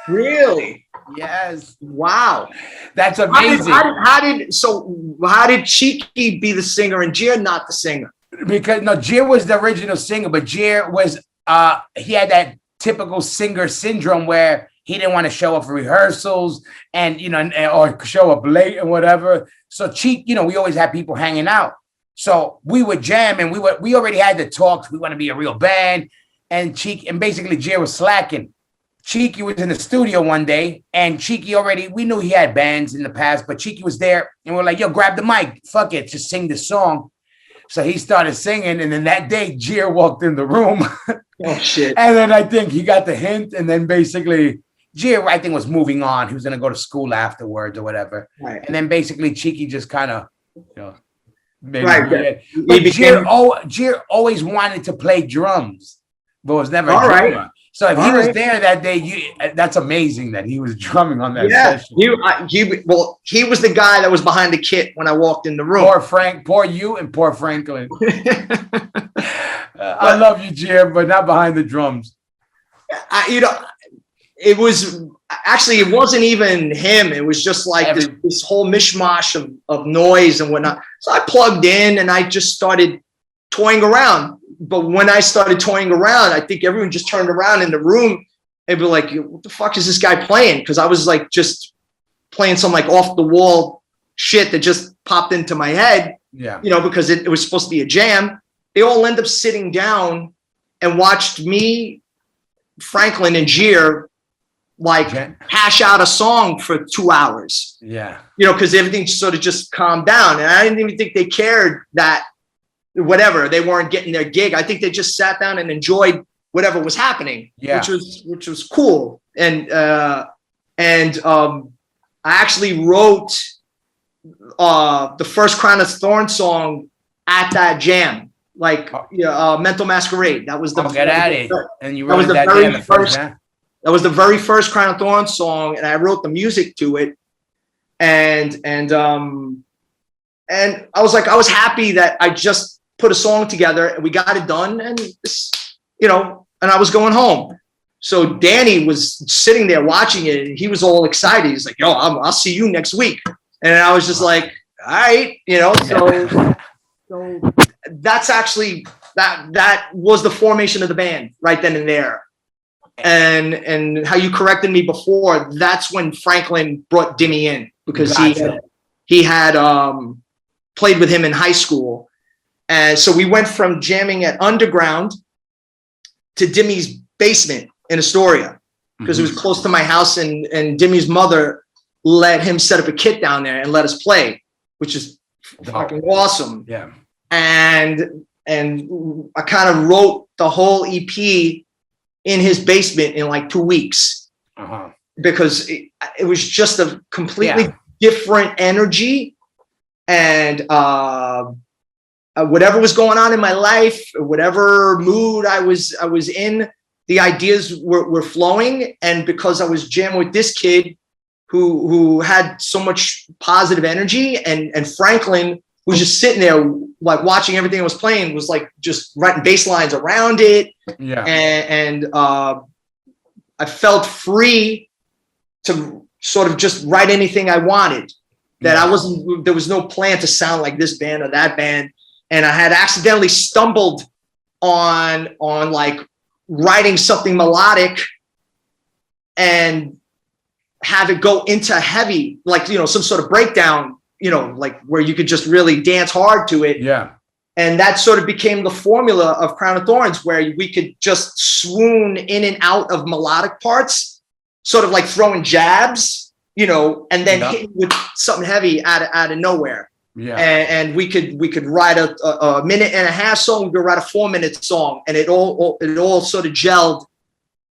Really? Yes. Wow. That's amazing. How did Cheeky be the singer and Jeer not the singer? Because Jeer was the original singer, but Jeer was he had that typical singer syndrome where he didn't want to show up for rehearsals and or show up late and whatever. So Cheek, we always had people hanging out. So we would jam and we already had the talks. We want to be a real band. And basically Jeer was slacking. Cheeky was in the studio one day and Cheeky we knew he had bands in the past, but Cheeky was there and we're like, yo, grab the mic. Fuck it. Just sing the song. So he started singing. And then that day, Jeer walked in the room. Oh, shit. And then I think he got the hint. And then basically Jeer, I think, was moving on. He was going to go to school afterwards or whatever. Right. And then basically Cheeky just kind of, maybe. Right. But Jeer always wanted to play drums, but was never a drummer. Right. So if he was there that day, that's amazing that he was drumming on that session. He was the guy that was behind the kit when I walked in the room. Poor you and poor Franklin. I love you, Jeer, but not behind the drums. It wasn't even him. It was just like this whole mishmash of noise and whatnot. So I plugged in and I just started toying around, but when I started toying around, I think everyone just turned around in the room and be like, what the fuck is this guy playing? Because I was like just playing some like off the wall shit that just popped into my head, because it was supposed to be a jam. They all end up sitting down and watched me, Franklin, and Jeer like hash out a song for 2 hours. Because everything sort of just calmed down. And I didn't even think they cared that whatever, they weren't getting their gig. I think they just sat down and enjoyed whatever was happening, which was cool. And I actually wrote the first Crown of Thorns song at that jam, like Mental Masquerade. That was the get at it. And you wrote that was the very first Crown of Thorns song, and I wrote the music to it. And I was happy that I just put a song together and we got it done, and and I was going home. So Danny was sitting there watching it, and he was all excited. He's like, "Yo, I'll see you next week." And I was just like, "All right," So that's actually that was the formation of the band right then and there. And how you corrected me before, that's when Franklin brought Dimmy in, because he had played with him in high school. And so we went from jamming at Underground to Dimmy's basement in Astoria, because it was close to my house, and Dimmy's mother let him set up a kit down there and let us play, which is fucking awesome. And I kind of wrote the whole EP in his basement in like 2 weeks, because it was just a completely different energy. And whatever was going on in my life, whatever mood I was in, the ideas were flowing. And because I was jamming with this kid who had so much positive energy, and Franklin was just sitting there like watching everything I was playing, was like just writing bass lines around it. And I felt free to sort of just write anything I wanted. That there was no plan to sound like this band or that band. And I had accidentally stumbled on like writing something melodic and have it go into heavy, like, some sort of breakdown, like where you could just really dance hard to it. And that sort of became the formula of Crown of Thorns, where we could just swoon in and out of melodic parts, sort of like throwing jabs, and then hitting with something heavy out of nowhere. And we could write a minute and a half song. We could write a 4-minute song, and it all sort of gelled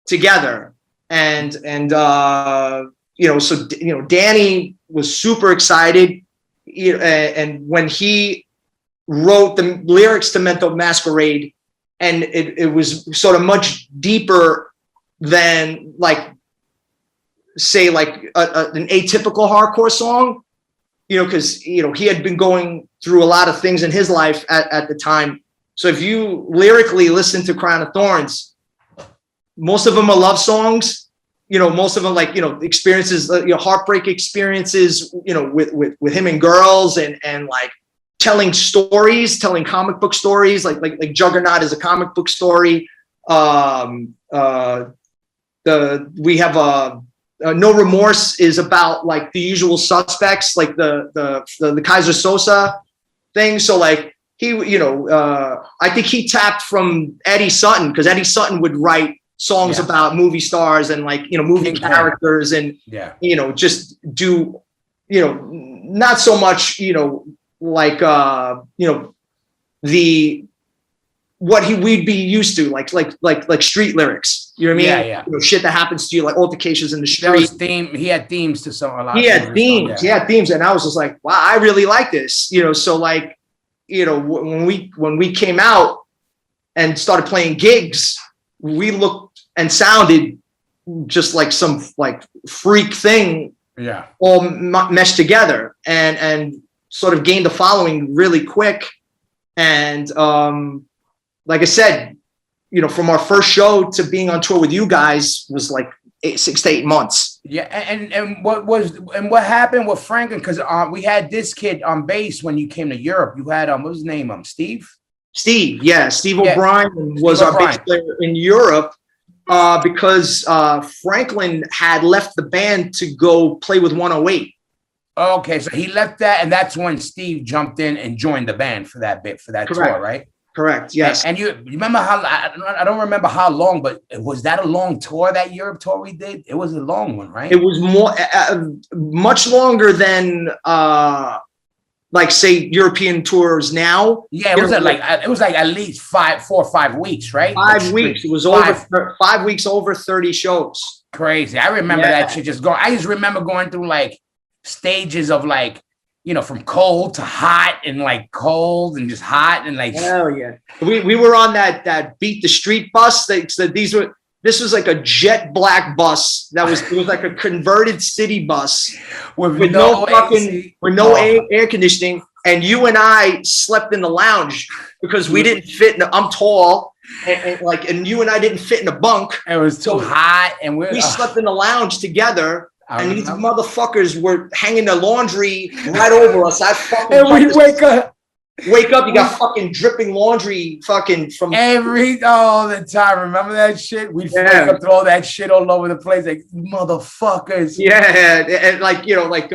together. And so Danny was super excited, and when he wrote the lyrics to Mental Masquerade, and it was sort of much deeper than like, say, like an atypical hardcore song, because he had been going through a lot of things in his life at the time. So if you lyrically listen to Crown of Thorns, most of them are love songs. Most of them like experiences, heartbreak experiences, with him and girls, and like telling stories, telling comic book stories, like Juggernaut is a comic book story. We have No Remorse is about like the usual suspects, like the Kaiser Sosa thing. So like he, I think he tapped from Eddie Sutton, because Eddie Sutton would write songs about movie stars and like, movie characters, and, just do, not so much, like, we'd be used to, like street lyrics, you know what I mean? Shit that happens to you, like altercations in the street. He had themes to some, a lot. He had themes, and I was just like, wow, I really like this, so like, when we came out and started playing gigs, we looked and sounded just like some like freak thing, all meshed together, and sort of gained a following really quick. And like I said, from our first show to being on tour with you guys was like 6 to 8 months. And what happened with Franklin? Because we had this kid on bass when you came to Europe. You had what was his name? Steve. Steve Yeah. O'Brien was Steve our bass player in Europe because Franklin had left the band to go play with 108. Okay, so he left that, and that's when Steve jumped in and joined the band for that Correct. tour, right? Correct. Yes. And you remember how I don't remember how long, but was that a long tour? That Europe tour we did, it was a long one, right? It was more, much longer than like say European tours now. Yeah, it was like at least 4 or 5 weeks, right? 5 weeks. It was over 5 weeks, over 30 shows. Crazy. I remember that shit just going. I just remember going through like stages of like, you know, from cold to hot and like cold and just hot and like. Hell yeah. We were on that Beat the Street bus. This was like a jet black bus. It was like a converted city bus with no air conditioning. And you and I slept in the lounge because we didn't fit in. I'm tall, and you and I didn't fit in a bunk. It was too hot, and we slept in the lounge together. And these motherfuckers were hanging their laundry right over us. And we'd wake up, you got fucking dripping laundry fucking from all the time. Remember that shit? We'd wake up, throw that shit all over the place, like motherfuckers. Yeah, and like, you know, like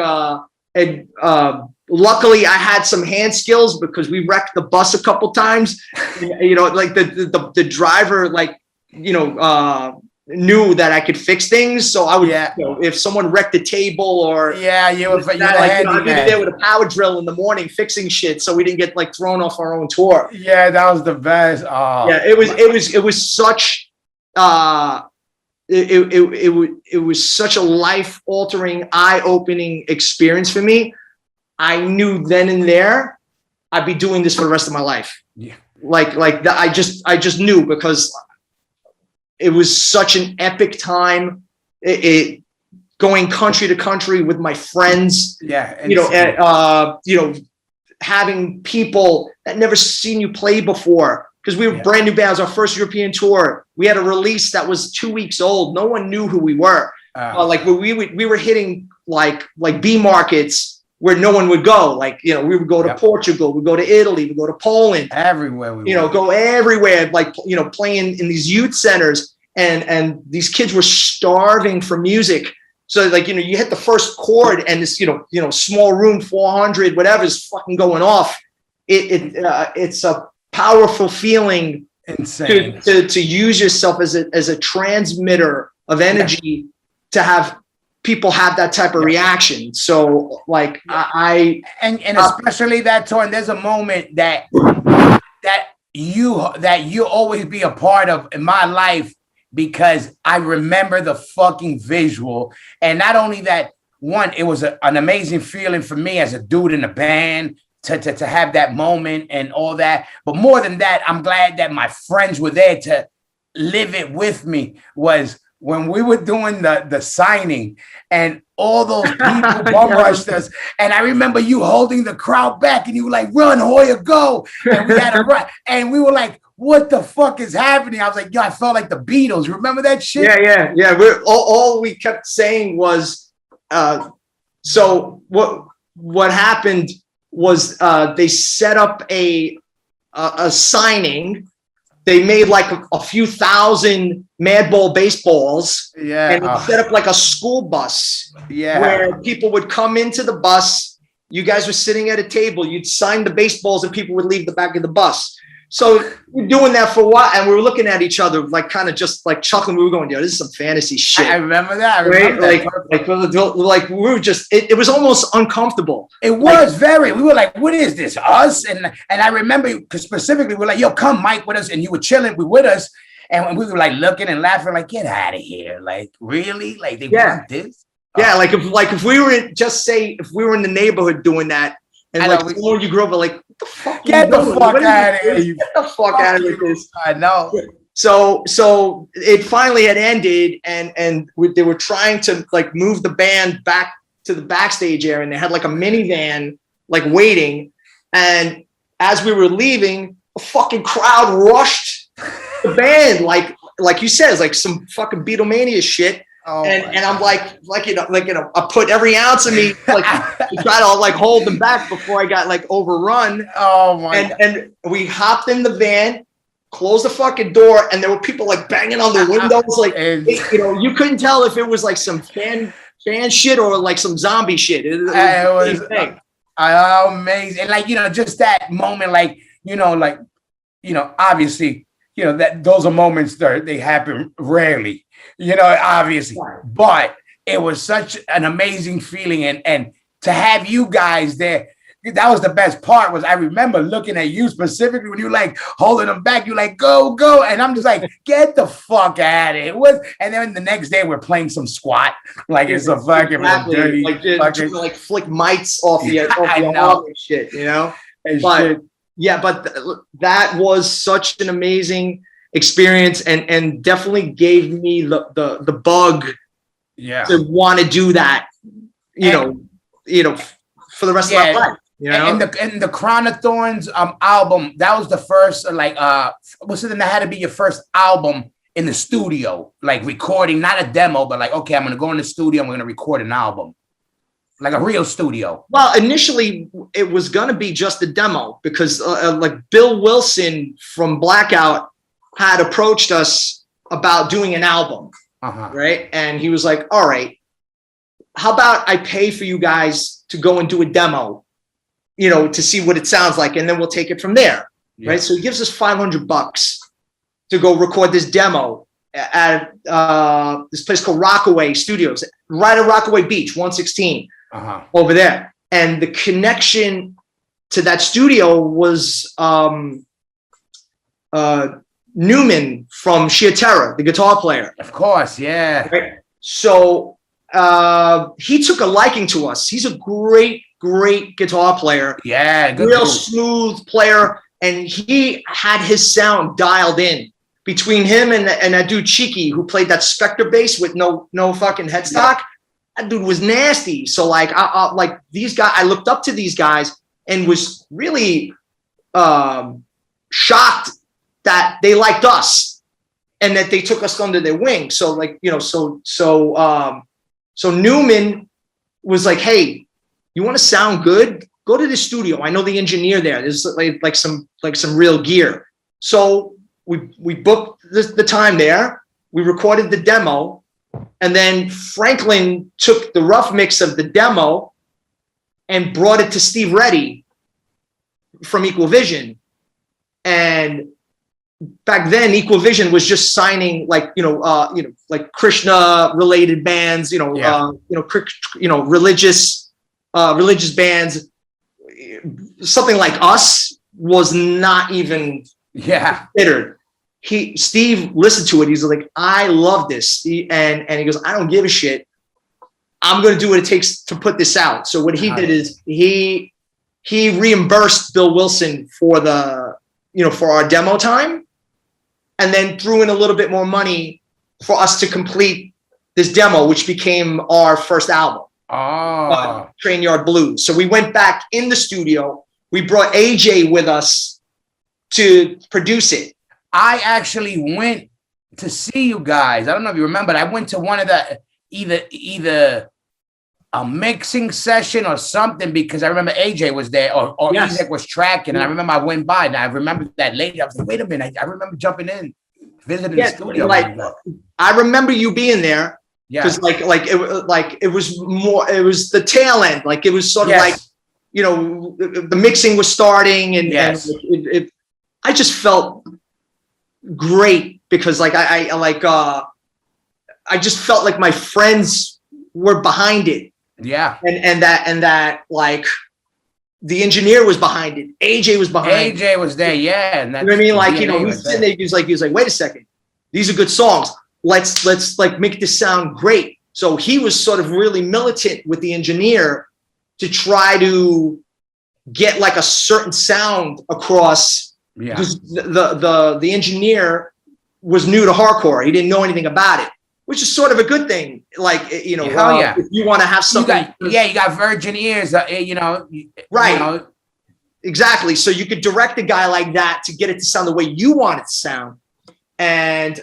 luckily I had some hand skills because we wrecked the bus a couple times. You know, like the driver, like, you know, knew that I could fix things, so I would, you know, if someone wrecked a table or I'd be there with a power drill in the morning fixing shit, so we didn't get like thrown off our own tour. Yeah, that was the best. Oh. Yeah, it was such it was such a life altering, eye opening experience for me. I knew then and there I'd be doing this for the rest of my life. Yeah, like that. I just knew because it was such an epic time. It going country to country with my friends. Yeah, you know, having people that never seen you play before because we were brand new bands. Our first European tour, we had a release that was 2 weeks old. No one knew who we were. Like we were hitting like B markets where no one would go. Like, you know, we would go to Portugal, we'd go to Italy, we'd go to Poland, everywhere. Go everywhere. Like, you know, playing in these youth centers, and these kids were starving for music. So like, you know, you hit the first chord and this, you know, small room, 400, whatever is fucking going off. It's a powerful feeling. Insane to use yourself as a transmitter of energy to have people have that type of reaction. So like I especially that tour, and there's a moment that you always be a part of in my life, because I remember the fucking visual. And not only that, one, it was an amazing feeling for me as a dude in a band to have that moment and all that. But more than that, I'm glad that my friends were there to live it with me, was when we were doing the signing and all those people bum rushed us. And I remember you holding the crowd back and you were like, run, Hoya, go. And we had to run. And we were like, what the fuck is happening? I was like, yo, I felt like the Beatles. Remember that shit? Yeah. We're all we kept saying was, so what happened was they set up a signing. They made like a few thousand Madball baseballs, and they set up like a school bus, where people would come into the bus. You guys were sitting at a table. You'd sign the baseballs, and people would leave the back of the bus. So we're doing that for a while, and we were looking at each other, like kind of just like chuckling. We were going, "Yo, this is some fantasy shit." I remember that. Like we were just. It was almost uncomfortable. It was very. We were like, "What is this? Us?" And I remember because specifically, we were like, "Yo, come, Mike, with us," and you were chilling with us, and we were like looking and laughing, like, "Get out of here!" Like, really? Like they want this? Yeah, like if we were if we were in the neighborhood doing that. And like when you grew up, like, what the fuck? Get the fuck out of here! Get the fuck out of this! I know. So it finally had ended, and they were trying to like move the band back to the backstage area, and they had like a minivan like waiting. And as we were leaving, a fucking crowd rushed the band, like you said, it's like some fucking Beatlemania shit. and I'm like I put every ounce of me like to try to like hold them back before I got like overrun. Oh my! And we hopped in the van, closed the fucking door, and there were people like banging on the windows, like you couldn't tell if it was like some fan shit or like some zombie shit. It was amazing, and like just that moment, like obviously, that those are moments that they happen rarely. Obviously, but it was such an amazing feeling, and to have you guys there, that was the best part. Was I remember looking at you specifically when you like holding them back, you like go, and I'm just like, get the fuck out of it. And then the next day we're playing some squat, like it's a fucking dirty, like flick mites off the arm and shit, But that was such an amazing experience and definitely gave me the bug to want to do that for the rest of my life, and the Crown of Thorns album, that was the first what's it, that had to be your first album in the studio, like recording, not a demo, but like, okay, I'm gonna go in the studio, I'm gonna record an album, like a real studio. Well, initially it was gonna be just a demo because like Bill Wilson from Blackout had approached us about doing an album, right? And he was like, all right, how about I pay for you guys to go and do a demo, to see what it sounds like, and then we'll take it from there, right? So he gives us $500 to go record this demo at this place called Rockaway Studios, right at Rockaway Beach, 116, over there. And the connection to that studio was Newman from Sheer Terror, the guitar player. Of course, yeah. Right? So he took a liking to us. He's a great guitar player. Yeah, good real smooth player. And he had his sound dialed in between him and that dude Cheeky, who played that Spectre bass with no fucking headstock. That dude was nasty. So like like these guys, I looked up to these guys and was really shocked that they liked us and that they took us under their wing. So like, so Newman was like, hey, you want to sound good? Go to the studio. I know the engineer there. There's like some real gear. So we booked the time there. We recorded the demo, and then Franklin took the rough mix of the demo and brought it to Steve Reddy from Equal Vision. And back then, Equal Vision was just signing like Krishna related bands, religious bands. Something like us was not even considered. Steve listened to it. He's like, I love this, and he goes, I don't give a shit. I'm going to do what it takes to put this out. So what he did is he reimbursed Bill Wilson for for our demo time, and then threw in a little bit more money for us to complete this demo, which became our first album. Train Yard Blues. So we went back in the studio. We brought AJ with us to produce it. I actually went to see you guys. I don't know if you remember. I went to one of the either a mixing session or something, because I remember AJ was there or Isaac was tracking, and I remember I went by and I remember that lady. I was like, wait a minute. I remember jumping in, visiting the studio. I remember you being there. Yeah, because it was the tail end. Like it was sort of like, the mixing was starting, and I just felt great because I just felt like my friends were behind it. Yeah, and that like the engineer was behind it. AJ was behind. AJ was there. Yeah, and you know what I mean? Like he was sitting there. He was like, wait a second, these are good songs. Let's like make this sound great. So he was sort of really militant with the engineer to try to get like a certain sound across. Yeah. Because the engineer was new to hardcore. He didn't know anything about it, which is sort of a good thing. Like, if you want to have something. You got virgin ears, right. Exactly. So you could direct a guy like that to get it to sound the way you want it to sound. And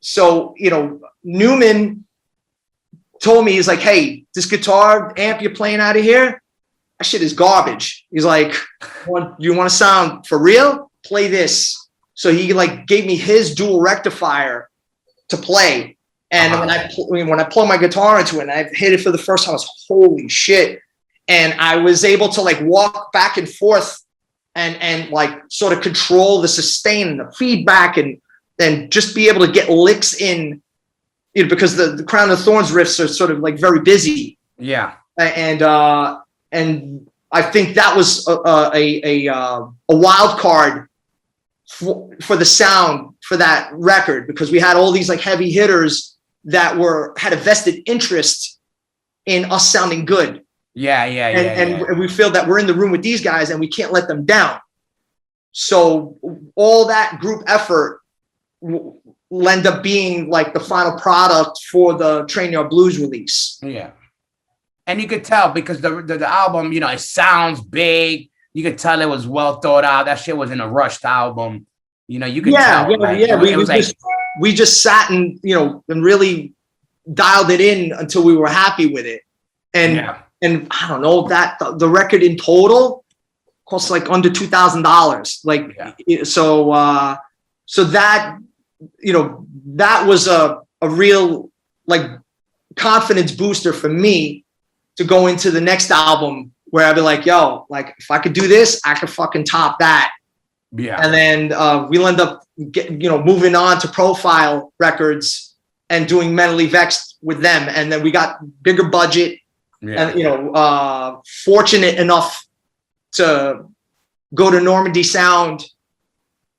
so, you know, Newman told me, he's like, hey, this guitar amp you're playing out of here, that shit is garbage. He's like, you want to sound for real? Play this. So he like gave me his dual rectifier to play. And when I plug my guitar into it and I hit it for the first time, I was holy shit. And I was able to like walk back and forth and like sort of control the sustain and the feedback and then just be able to get licks in, you know, because the Crown of Thorns riffs are sort of like very busy. Yeah. And I think that was a wild card for the sound for that record, because we had all these like heavy hitters that had a vested interest in us sounding good. And we feel that we're in the room with these guys and we can't let them down. So all that group effort will end up being like the final product for the Train Yard Blues release. Yeah. And you could tell because the album, you know, it sounds big. You could tell it was well thought out. That shit wasn't a rushed album. You know, you could tell. We just sat and, you know, and really dialed it in until we were happy with it. And I don't know, that the record in total costs like under $2,000. Like, so that, you know, that was a real like confidence booster for me to go into the next album where I'd be like, yo, like if I could do this, I could fucking top that. Yeah. And then we'll end up moving on to Profile Records and doing Mentally Vexed with them. And then we got bigger budget and, you know, fortunate enough to go to Normandy Sound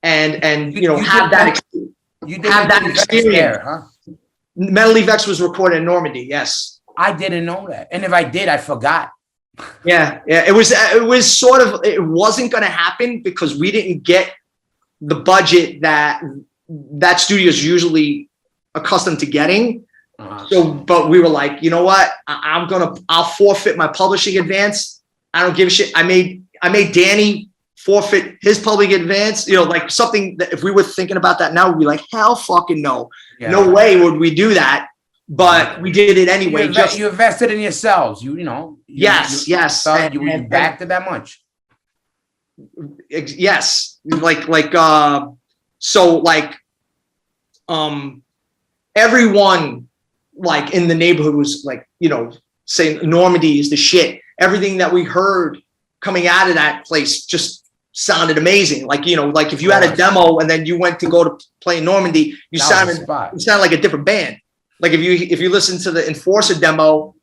and you know, have that experience. There, huh? Mentally Vexed was recorded in Normandy. Yes. I didn't know that. And if I did, I forgot. Yeah. It was sort of, it wasn't going to happen because we didn't get the budget that studio is usually accustomed to getting. So, but we were like, you know what? I'll forfeit my publishing advance. I don't give a shit. I made Danny forfeit his public advance, you know, like something that if we were thinking about that now, we'd be like, hell fucking no. Yeah. No way would we do that. But we did it anyway. You invested in yourselves, you know. Yes. You backed it that much. Yes. Everyone like in the neighborhood was like, you know, saying Normandy is the shit. Everything that we heard coming out of that place just sounded amazing. Like, you know, like if you had a demo and then you went to go to play in Normandy, you sounded like a different band. Like if you listen to the Enforcer demo,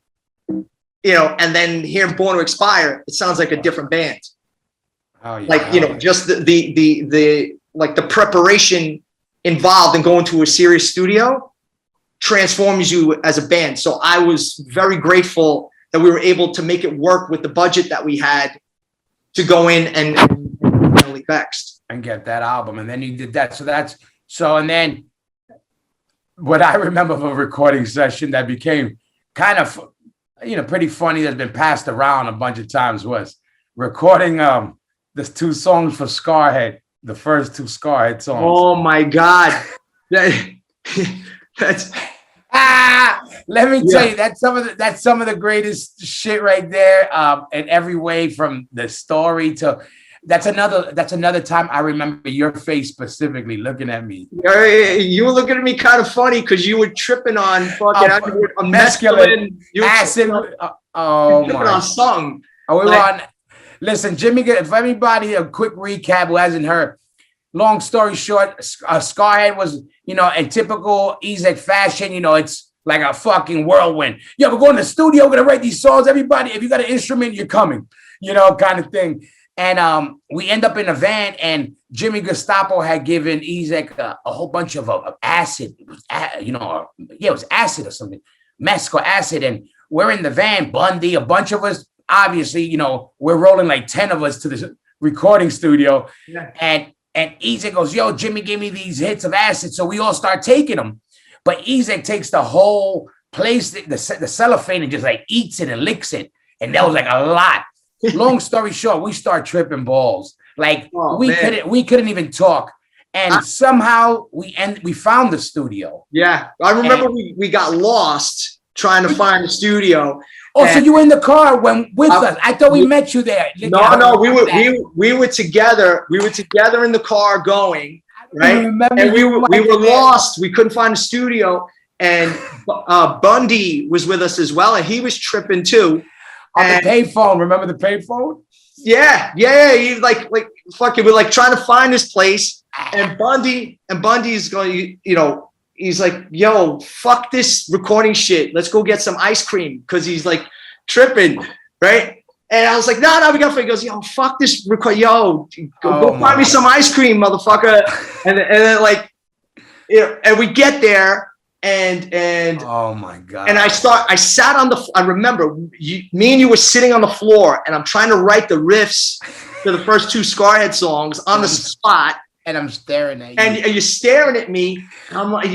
you know, and then hear Born to Expire, it sounds like a different band. Oh, yeah. Like, you know, just the like the preparation involved in going to a serious studio transforms you as a band. So I was very grateful that we were able to make it work with the budget that we had to go in and Mentally Vexed and get that album. And then you did that. And then what I remember of a recording session that became kind of, you know, pretty funny, that's been passed around a bunch of times, was recording the 2 songs for Scarhead, the first 2 Scarhead songs. Oh my God. That's let me tell you, that's some of the greatest shit right there. In every way, from the story to that's another time I remember your face specifically looking at me. You were looking at me kind of funny because you were tripping on fucking mescaline, acid. Oh my! On song. We were on. Listen, Jimmy. For everybody, a quick recap who hasn't heard. Long story short, Scarhead was, you know, in typical Ezek fashion. You know, it's like a fucking whirlwind. Yo, we're going to the studio. We're gonna write these songs. Everybody, if you got an instrument, you're coming. You know, kind of thing. And we end up in a van, and Jimmy Gestapo had given Ezek a whole bunch of acid. It was, it was acid or something, mescal acid. And we're in the van, Bundy, a bunch of us. Obviously, you know, we're rolling like 10 of us to the recording studio. Yeah. And Ezek goes, yo, Jimmy gave me these hits of acid. So we all start taking them. But Ezek takes the whole place, the cellophane, and just like eats it and licks it. And that was like a lot. Long story short, we start tripping balls. Like we couldn't even talk. And somehow we found the studio. Yeah, I remember we got lost trying to find the studio. Oh, so you were in the car with us? I thought we met you there. No, we were together. We were together in the car going, right? And we were lost. We couldn't find a studio. And Bundy was with us as well, and he was tripping too. On the payphone, remember the payphone? Yeah. He like fucking, we're like trying to find this place, and Bundy's going, he's like, yo, fuck this recording shit. Let's go get some ice cream, because he's like tripping, right? And I was like, no, we got to. He goes, yo, fuck this record. Yo, go find me some ice cream, motherfucker. And then like, and we get there. And oh my god! And I sat on the. I remember me and you were sitting on the floor, and I'm trying to write the riffs for the first two Scarhead songs on the spot. And I'm staring at you. And you're staring at me. And I'm like,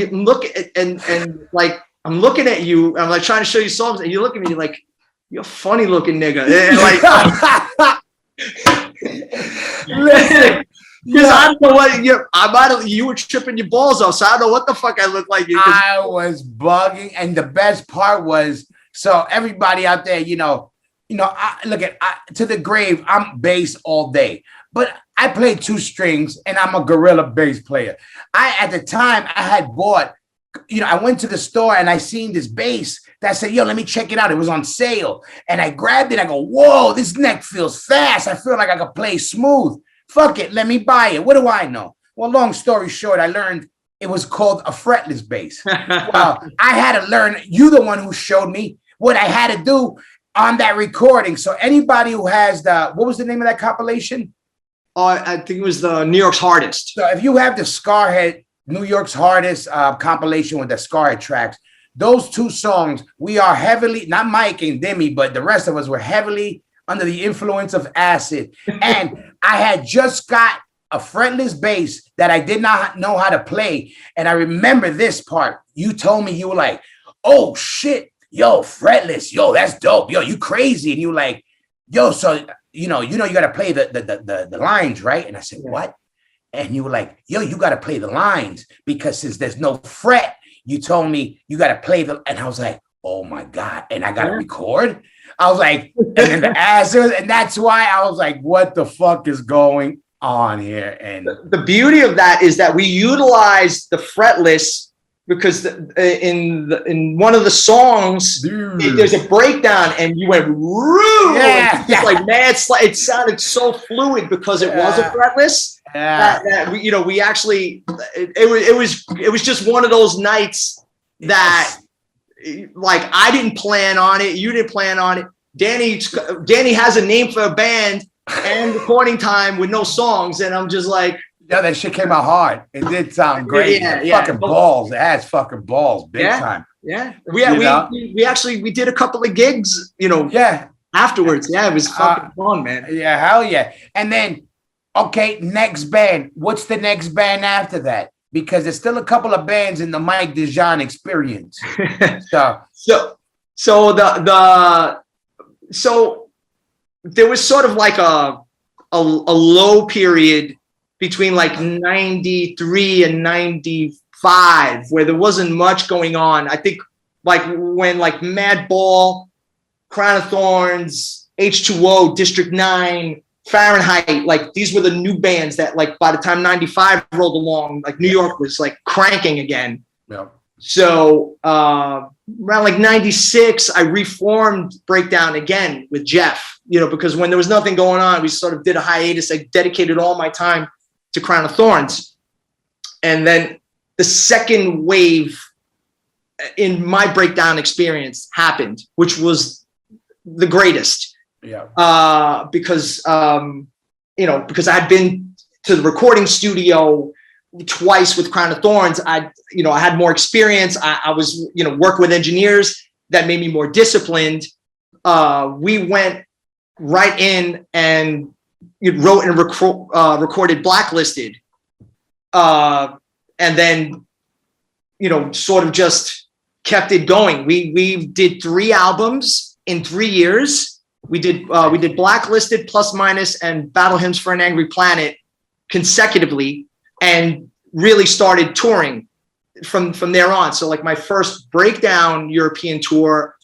and like I'm looking at you. And I'm like trying to show you songs, and you look at me. You're like, you're a funny looking nigga. And like, listen. Because I don't know what you were tripping your balls off, so I don't know what the fuck I look like. I was bugging, and the best part was, so everybody out there, to the grave, I'm bass all day, but I play two strings, and I'm a gorilla bass player. At the time, I had bought, I went to the store and I seen this bass that said, yo, let me check it out. It was on sale, and I grabbed it. I go, whoa, this neck feels fast. I feel like I could play smooth. Fuck it, let me buy it. What do I know? Well, long story short, I learned it was called a fretless bass. Well, I had to learn. You the one who showed me what I had to do on that recording. So anybody who has what was the name of that compilation? I think it was the New York's Hardest. So if you have the Scarhead, New York's Hardest compilation with the Scarhead tracks, those two songs, we are heavily, not Mike and Demi, but the rest of us were heavily under the influence of acid. And I had just got a fretless bass that I did not know how to play. And I remember this part. You told me, you were like, oh shit, yo, fretless, yo, that's dope. Yo, you crazy. And you were like, yo, so you gotta play the lines, right? And I said, what? And you were like, yo, you gotta play the lines, because since there's no fret, you told me you gotta play and I was like, oh my God, and I gotta record. I was like, and then the answers, and that's why I was like, what the fuck is going on here? And the beauty of that is that we utilized the fretless, because in one of the songs, there's a breakdown, and you went rude. Yeah. It's like mad. It sounded so fluid because it was a fretless. Yeah. That we actually, it was just one of those nights that. Like, I didn't plan on it. You didn't plan on it. Danny has a name for a band and recording time with no songs. And I'm just like, yeah, that shit came out hard. It did sound great. Fucking balls. It has fucking balls. Big time. Yeah. We did a couple of gigs, afterwards. Yeah. It was fucking fun, man. Yeah. Hell yeah. And then, okay, next band. What's the next band after that? Because there's still a couple of bands in the Mike Dijan experience. So there was sort of like a low period between like 93 and 95 where there wasn't much going on. I think like when like Madball, Crown of Thorns, H2O, District 9, Fahrenheit, like these were the new bands that like by the time 95 rolled along, like New York was like cranking again. Yeah. So around like 96, I reformed Breakdown again with Jeff, because when there was nothing going on, we sort of did a hiatus. I dedicated all my time to Crown of Thorns. And then the second wave in my Breakdown experience happened, which was the greatest. Yeah. Because I had been to the recording studio twice with Crown of Thorns. I had more experience. I was, work with engineers that made me more disciplined. We went right in and wrote and recorded Blacklisted. And then, sort of just kept it going. We did 3 albums in 3 years. We did Blacklisted, Plus Minus, and Battle Hymns for an Angry Planet consecutively. and really started touring from there on. So like my first Breakdown European tour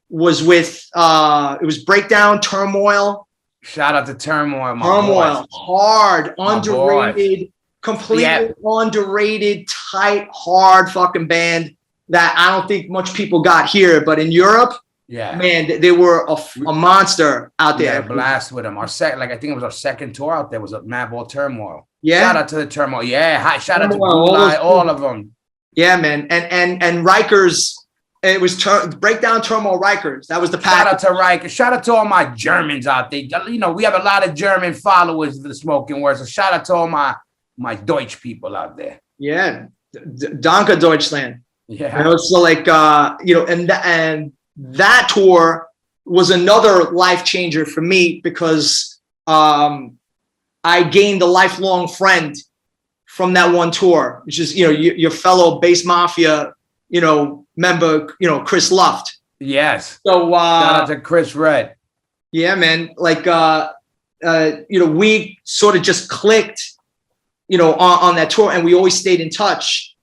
was with it was Breakdown, Turmoil. Shout out to Turmoil, my Turmoil, boys. hard, My underrated, boys. completely underrated, tight, hard fucking band that I don't think much people got here, but in Europe, man, they were a monster out there. Yeah, blast with them. I think it was our second tour out there was a Madball Turmoil. Yeah. Shout out to the Turmoil. Yeah. Hi, shout out to Turmoil, Gulai, all of them. Yeah, man. And Rikers, it was Breakdown, Turmoil, Rikers. That was the pack. Shout out to Rikers. Shout out to all my Germans out there. You know, we have a lot of German followers of the Smokin' Word. So shout out to all my Deutsch people out there. Yeah. Danke Deutschland. Yeah. You know, so like you know, and that tour was another life changer for me because I gained a lifelong friend from that one tour, which is, you know, your fellow Bass Mafia, you know, member, you know, Chris Luft. Yes. So shout out to Chris Red. Yeah, man. Like you know, we sort of just clicked, you know, on that tour, and we always stayed in touch.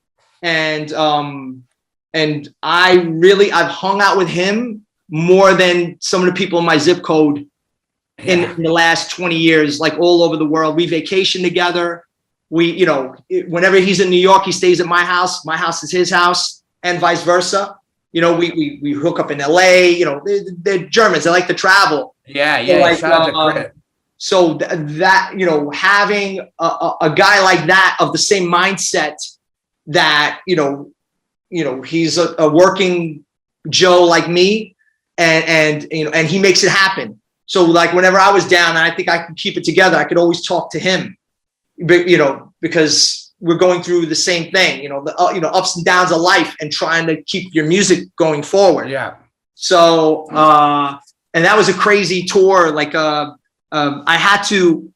And I've hung out with him more than some of the people in my zip code in the last 20 years, like all over the world. We vacation together. We, you know, whenever he's in New York, he stays at my house. My house is his house, and vice versa. You know, we hook up in LA. You know, they're Germans. They like to travel. Yeah. So like, shout out to Chris. So that, you know, having a guy like that of the same mindset that, you know, he's a working Joe like me, and you know, and he makes it happen. So like whenever I was down and I think I could keep it together, I could always talk to him, but, you know, because we're going through the same thing, you know, the ups and downs of life and trying to keep your music going forward. Yeah. So and that was a crazy tour. Like I had to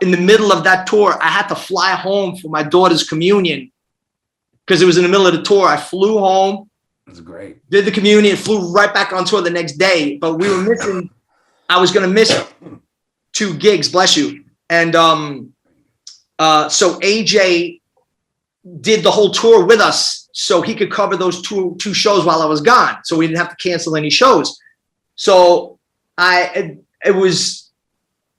in the middle of that tour, I had to fly home for my daughter's communion because it was in the middle of the tour. I flew home. That's great. Did the communion, flew right back on tour the next day. But we were missing. I was going to miss 2 gigs. Bless you. And so AJ did the whole tour with us, so he could cover those two shows while I was gone. So we didn't have to cancel any shows. So it was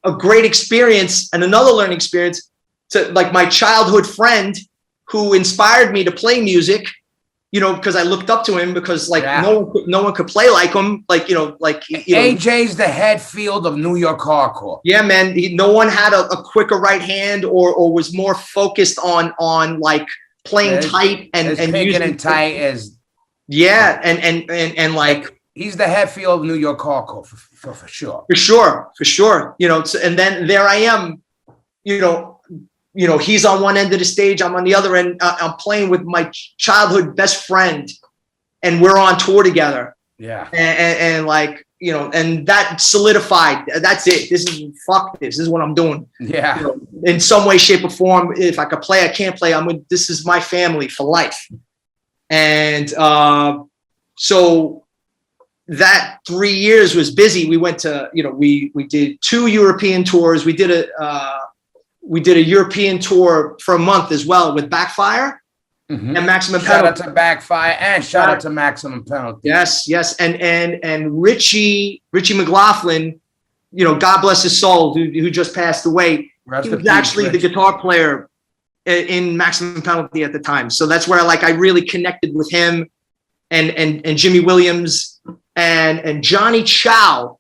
a great experience and another learning experience to like my childhood friend who inspired me to play music, you know, because I looked up to him because like no one could play like him. Like, you know, AJ's the head field of New York hardcore. Yeah, man. No one had a quicker right hand or was more focused on like playing tight and picking and tight as. Yeah. And like, he's the head field of New York hardcore for sure. For sure. You know, and then there I am, you know, he's on one end of the stage. I'm on the other end. I'm playing with my childhood best friend and we're on tour together. Yeah. And like, you know, and that solidified, that's it. This is what I'm doing. Yeah. You know, in some way, shape or form, if I could play, I can't play. This is my family for life. And so that 3 years was busy. We went to, you know, we did 2 European tours. We did a European tour for a month as well with Backfire and Maximum Penalty. Shout out to Backfire and shout out to Maximum Penalty. Yes. And Richie McLaughlin, you know, God bless his soul, who just passed away. He was actually the guitar player in Maximum Penalty at the time. So that's where I really connected with him and Jimmy Williams and Johnny Chow.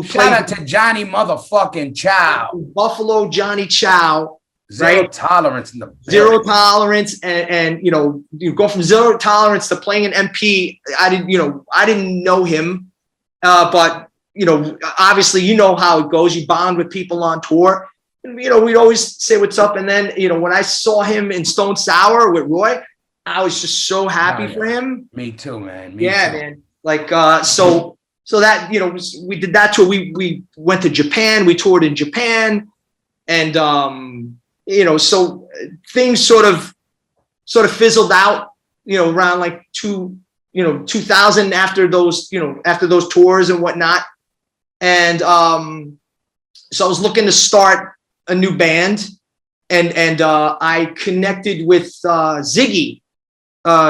Shout out to Johnny motherfucking Chow. Buffalo Johnny Chow. Zero tolerance in the building. Zero tolerance. And you know, you go from zero tolerance to playing an MP. I didn't know him. But you know, obviously you know how it goes. You bond with people on tour. And, you know, we'd always say what's up. And then, you know, when I saw him in Stone Sour with Roy, I was just so happy for him. Me too, man. Man. Like so that, you know, we did that tour. We went to Japan. We toured in Japan, and you know, so things sort of fizzled out. You know, around like 2000 after those tours and whatnot. And so I was looking to start a new band, and I connected with Ziggy,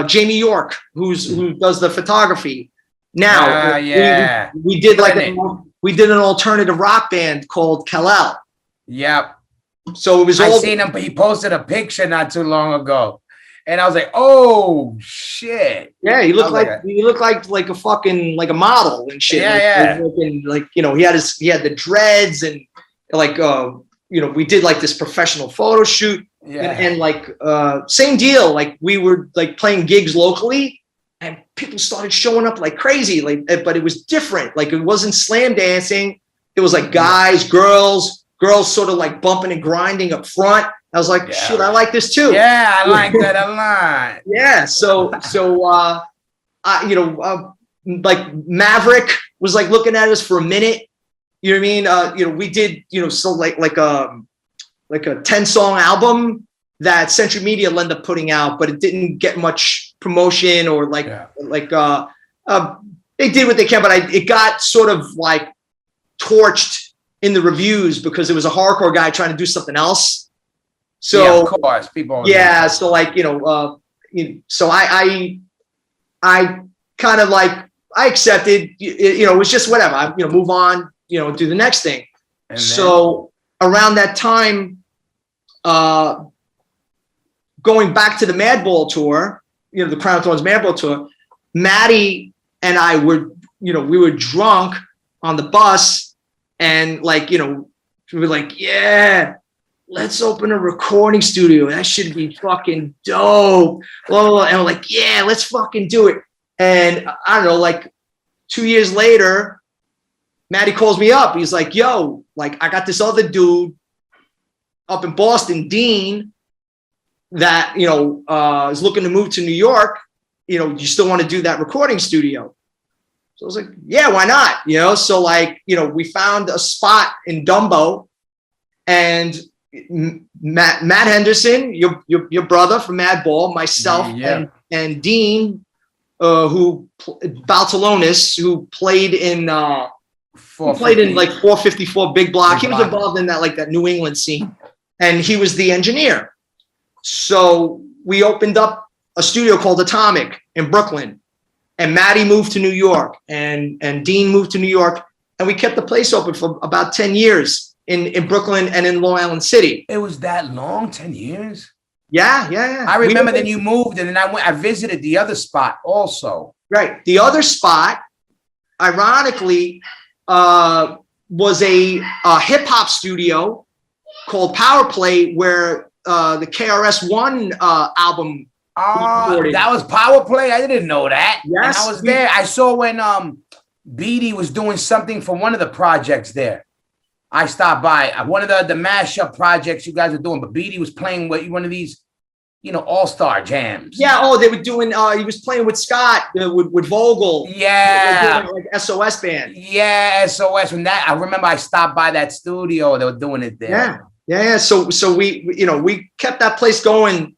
Jamie York, who does the photography. Now we did we did an alternative rock band called Kal-El. Yep. So it was I seen him. He posted a picture not too long ago, and I was like, "Oh shit!" Yeah, he looked like a fucking like a model and shit. Yeah, like you know, he had the dreads and like you know, we did like this professional photo shoot. Yeah. And like same deal. Like we were like playing gigs locally, and people started showing up like crazy. Like, but it was different. Like it wasn't slam dancing. It was like guys, girls sort of like bumping and grinding up front. I was like, shit, I like this too. Yeah, I like that a lot. Yeah. So you know, like Maverick was like looking at us for a minute. You know what I mean? You know, we did, you know, so like a 10-song album that Century Media ended up putting out, but it didn't get much promotion or they did what they can, but it got sort of like torched in the reviews because it was a hardcore guy trying to do something else. So yeah, of course, people. Yeah, so like so I kind of like I accepted. You know, it was just whatever. I, you know, move on. You know, do the next thing. And so around that time, going back to the Madball tour, you know, the Crown of Thorns Madball tour, Maddie and I were, you know, we were drunk on the bus. And like, you know, we were like, yeah, let's open a recording studio. That should be fucking dope. Blah, blah, blah. And we're like, yeah, let's fucking do it. And I don't know, like 2 years later, Maddie calls me up. He's like, yo, like I got this other dude up in Boston, Dean, that, you know, is looking to move to New York. You know, you still want to do that recording studio? So I was like, yeah, why not? You know, so like, you know, we found a spot in Dumbo, and Matt Henderson, your brother from Madball, myself, and Dean, Baltalonis, who played in like 454 Big Block. He was involved in that, like that New England scene, and he was the engineer. So we opened up a studio called Atomic in Brooklyn. And Maddie moved to New York, and Dean moved to New York, and we kept the place open for about 10 years in Brooklyn and in Long Island City. It was that long, 10 years? Yeah. I remember then you moved, and then I visited the other spot also. Right. The other spot, ironically, was a hip hop studio called Power Play, where the KRS-One album. That was Power Play. I didn't know that. Yes, and I was there. I saw when Beatty was doing something for one of the projects there. I stopped by one of the mashup projects you guys were doing, but Beatty was playing with one of these, you know, all-star jams. Yeah. Oh, they were doing. He was playing with Scott with Vogel. Yeah. Like SOS band. Yeah, SOS. When that, I remember I stopped by that studio. They were doing it there. Yeah. So we, you know, we kept that place going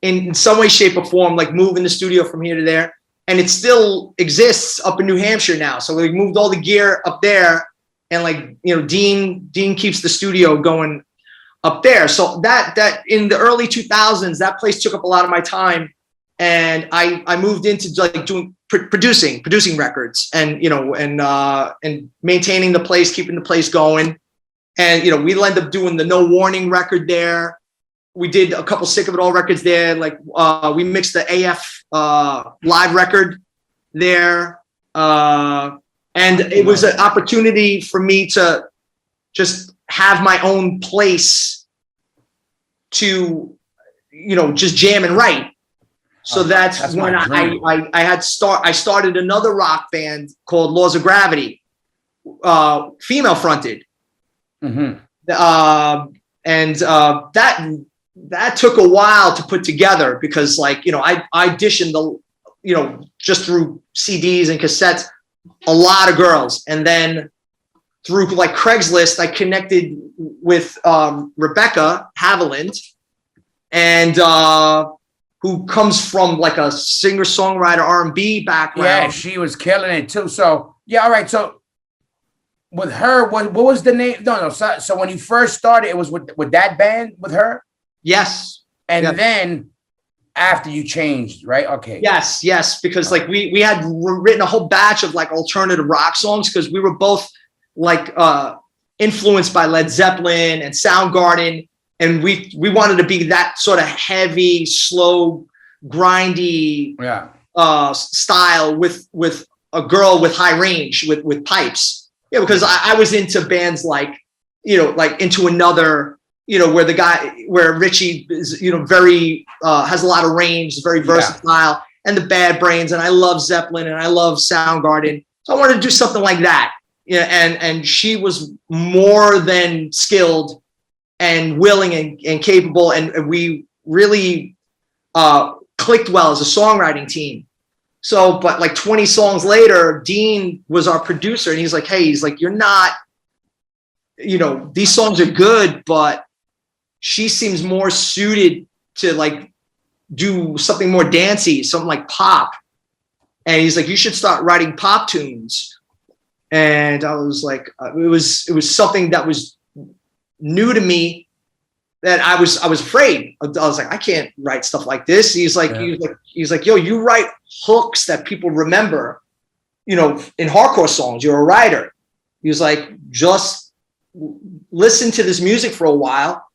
in some way, shape, or form, like moving the studio from here to there. And it still exists up in New Hampshire now. So we moved all the gear up there, and like, you know, Dean keeps the studio going up there. So that in the early 2000s, that place took up a lot of my time. And I moved into like doing producing records, and, you know, and maintaining the place, keeping the place going. And, you know, we ended up doing the No Warning record there. We did a couple Sick of It All records there. Like we mixed the AF live record there. And it was an opportunity for me to just have my own place to, you know, just jam and write. So that's when I started another rock band called Laws of Gravity, female fronted. Mm-hmm. That took a while to put together because, like, you know, I auditioned you know, just through CDs and cassettes, a lot of girls. And then through like Craigslist, I connected with Rebecca Haviland, and who comes from like a singer-songwriter R&B background. Yeah, she was killing it too. So yeah, all right. So with her, what was the name? No. So when you first started, it was with that band with her? Yes. And then after you changed, right? Okay. Yes, because like we had written a whole batch of like alternative rock songs because we were both like influenced by Led Zeppelin and Soundgarden, and we wanted to be that sort of heavy, slow, grindy style with a girl with high range with pipes. Yeah, because I was into bands like, you know, like Into Another, you know, where Richie is, you know, very has a lot of range, very versatile, and the Bad Brains, and I love Zeppelin and I love Soundgarden. So I wanted to do something like that. Yeah, and she was more than skilled and willing and capable, and we really clicked well as a songwriting team. So, but like 20 songs later, Dean was our producer, and he's like, hey, you're not, you know, these songs are good, but she seems more suited to like do something more dancey, something like pop. And he's like, you should start writing pop tunes. And I was like, it was something that was new to me, that I was afraid. I was like, I can't write stuff like this. He's like, yo, you write hooks that people remember, you know, in hardcore songs. You're a writer. He was like, just listen to this music for a while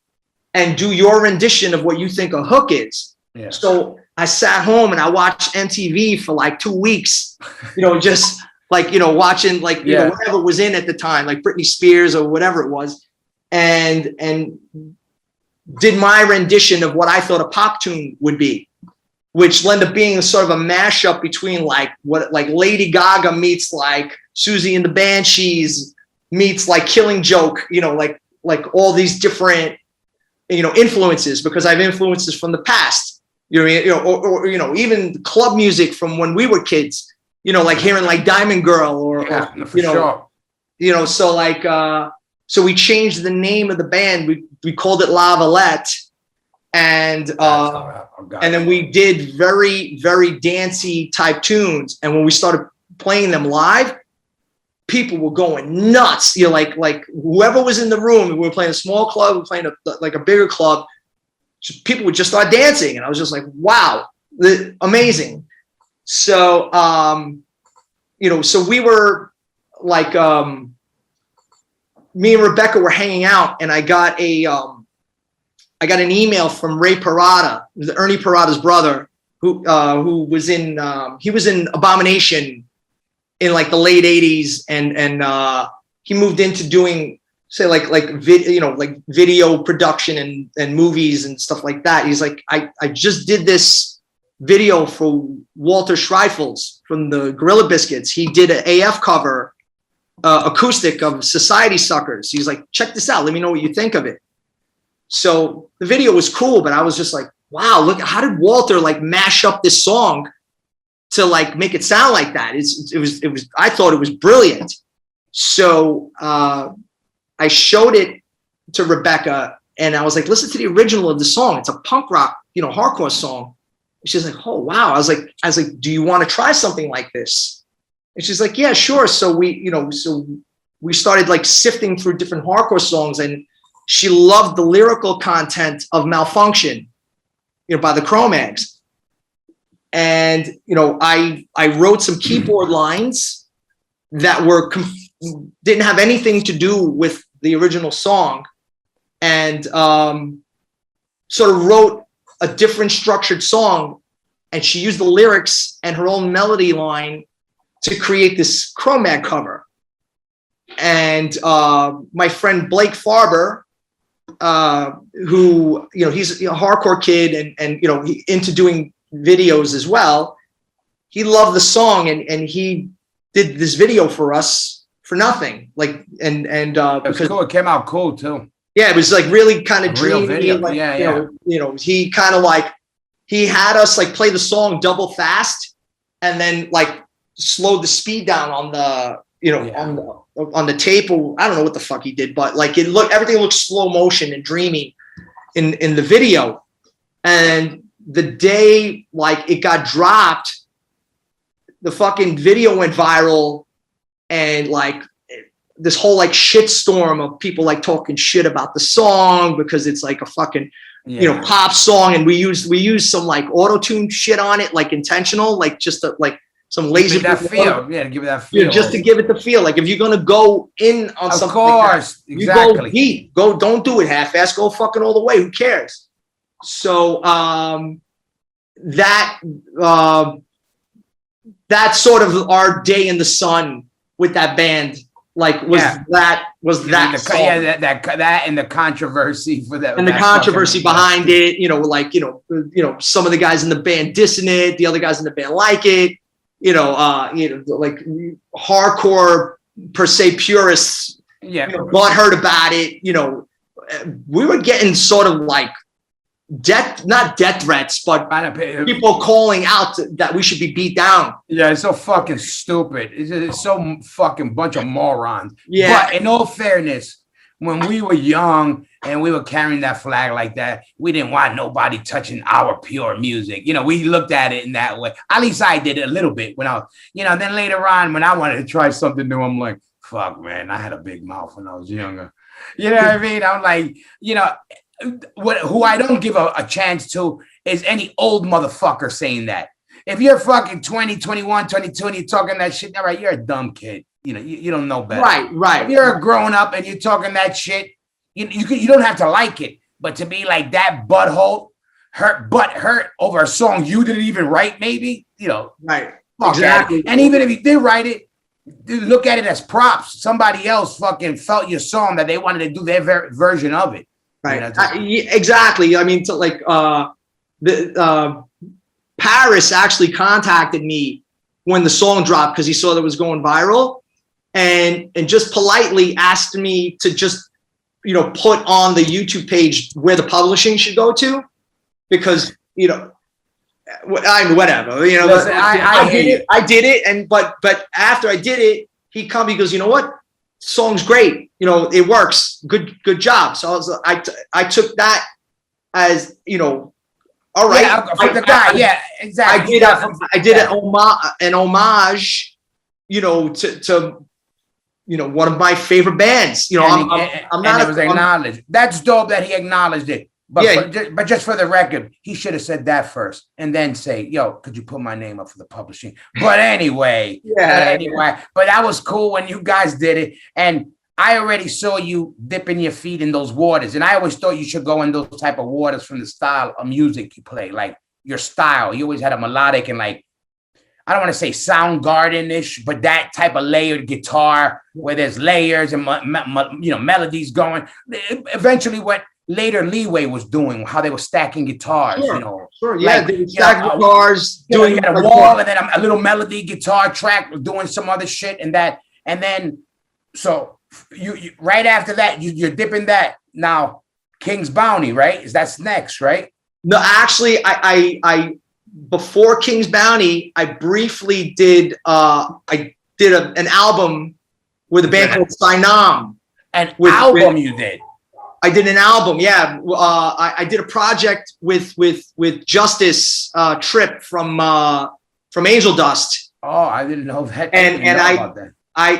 and do your rendition of what you think a hook is. Yeah. So I sat home and I watched MTV for like 2 weeks, you know, just like, you know, watching like, you know, whatever was in at the time, like Britney Spears or whatever it was. And did my rendition of what I thought a pop tune would be, which ended up being sort of a mashup between like Lady Gaga meets like Susie and the Banshees meets like Killing Joke, you know, like all these different, you know, influences, because I have influences from the past, you know, or you know, even club music from when we were kids, you know, like hearing like Diamond Girl or you know, sure. You know, so like, so we changed the name of the band. We called it La Valette, and then we did very, very dancey type tunes. And when we started playing them live, people were going nuts. You know, like whoever was in the room, we were playing a small club, we were playing a bigger club, people would just start dancing. And I was just like, wow, amazing. So, you know, so we were like, me and Rebecca were hanging out, and I got an email from Ray Parada, Ernie Parada's brother, who was in he was in Abomination in like the late 80s, and he moved into doing say like video production and movies and stuff like that. He's like, I just did this video for Walter Schreifels from the Gorilla Biscuits. He did an AF cover acoustic of Society Suckers. He's like, check this out, let me know what you think of it. So the video was cool, but I was just like, wow, look, how did Walter like mash up this song to like make it sound like that? It was I thought it was brilliant. So I showed it to Rebecca, and I was like, listen to the original of the song. It's a punk rock, you know, hardcore song. She's like, oh wow. I was like, do you want to try something like this? And she's like, yeah, sure. So we started like sifting through different hardcore songs, and she loved the lyrical content of Malfunction, you know, by the Cro-Mags. And, you know, I wrote some keyboard lines that didn't have anything to do with the original song, and sort of wrote a different structured song. And she used the lyrics and her own melody line to create this Cro-Mag cover. And my friend Blake Farber, who, you know, he's a hardcore kid and you know, he into doing videos as well. He loved the song, and he did this video for us for nothing. Like, and because cool. It came out cool too. Yeah, it was like really kind of dreamy. Video. Like, yeah. You know, he kind of like, he had us like play the song double fast, and then like slowed the speed down on the, you know, on the tape, or I don't know what the fuck he did, but like everything looked slow motion and dreamy in the video. And the day like it got dropped, the fucking video went viral, and like this whole like shit storm of people like talking shit about the song because it's like a fucking pop song, and we used some like auto-tune shit on it, like intentional, like just like some lazy that feel. Yeah, to give it that feel. Just to give it the feel. Like if you're gonna go in on something, of course, like that, exactly. You go deep. Don't do it half-ass. Go fucking all the way. Who cares? So that's sort of our day in the sun with that band. Like that song. Yeah, that and the controversy for that, and the controversy behind it. Some of the guys in the band dissing it, the other guys in the band like it. Like hardcore per se purists. Yeah, got hurt about it. We were getting sort of like not death threats, but people calling out that we should be beat down. Yeah, it's so fucking stupid. It's so fucking bunch of morons. Yeah. But in all fairness, when we were young and we were carrying that flag like that, we didn't want nobody touching our pure music. We looked at it in that way. At least I did it a little bit when I was, then later on when I wanted to try something new, I'm like, fuck, man, I had a big mouth when I was younger. You know what I mean? I'm like, who I don't give a chance to is any old motherfucker saying that. If you're fucking 20, 21, 22 and you're talking that shit, all right, you're a dumb kid. You don't know better. Right. If you're a grown up and you're talking that shit, you don't have to like it. But to be like that hurt over a song you didn't even write, maybe, Right. Exactly. And even if you did write it, look at it as props. Somebody else fucking felt your song that they wanted to do their version of it. Right. Exactly. I mean, Paris actually contacted me when the song dropped because he saw that it was going viral, and just politely asked me to just put on the YouTube page where the publishing should go to, because whatever. Listen, I did it, and but after I did it, he goes, you know what? Song's great, it works, good job. So I took that as all right. Yeah, the guy, yeah, exactly. I did an homage, to one of my favorite bands. I'm not. It was acknowledged. That's dope that he acknowledged it. But just for the record, he should have said that first and then say, "Yo, could you put my name up for the publishing?" But anyway, but that was cool when you guys did it, and I already saw you dipping your feet in those waters, and I always thought you should go in those type of waters from the style of music you play, like your style. You always had a melodic and like, I don't want to say Soundgarden-ish, but that type of layered guitar where there's layers and melodies going. Eventually, what later Leeway was doing, how they were stacking guitars, Sure, yeah, like, they stack guitars, doing a wall, and then a little melody guitar track, doing some other shit, and then so you right after that you're dipping that. Now King's Bounty, right? That's next, right? No, actually, I before King's Bounty, I briefly did an album with a band called Sinam. You did? I did an album, yeah. I did a project with Justice Tripp from Angel Dust. Oh, I didn't know that. I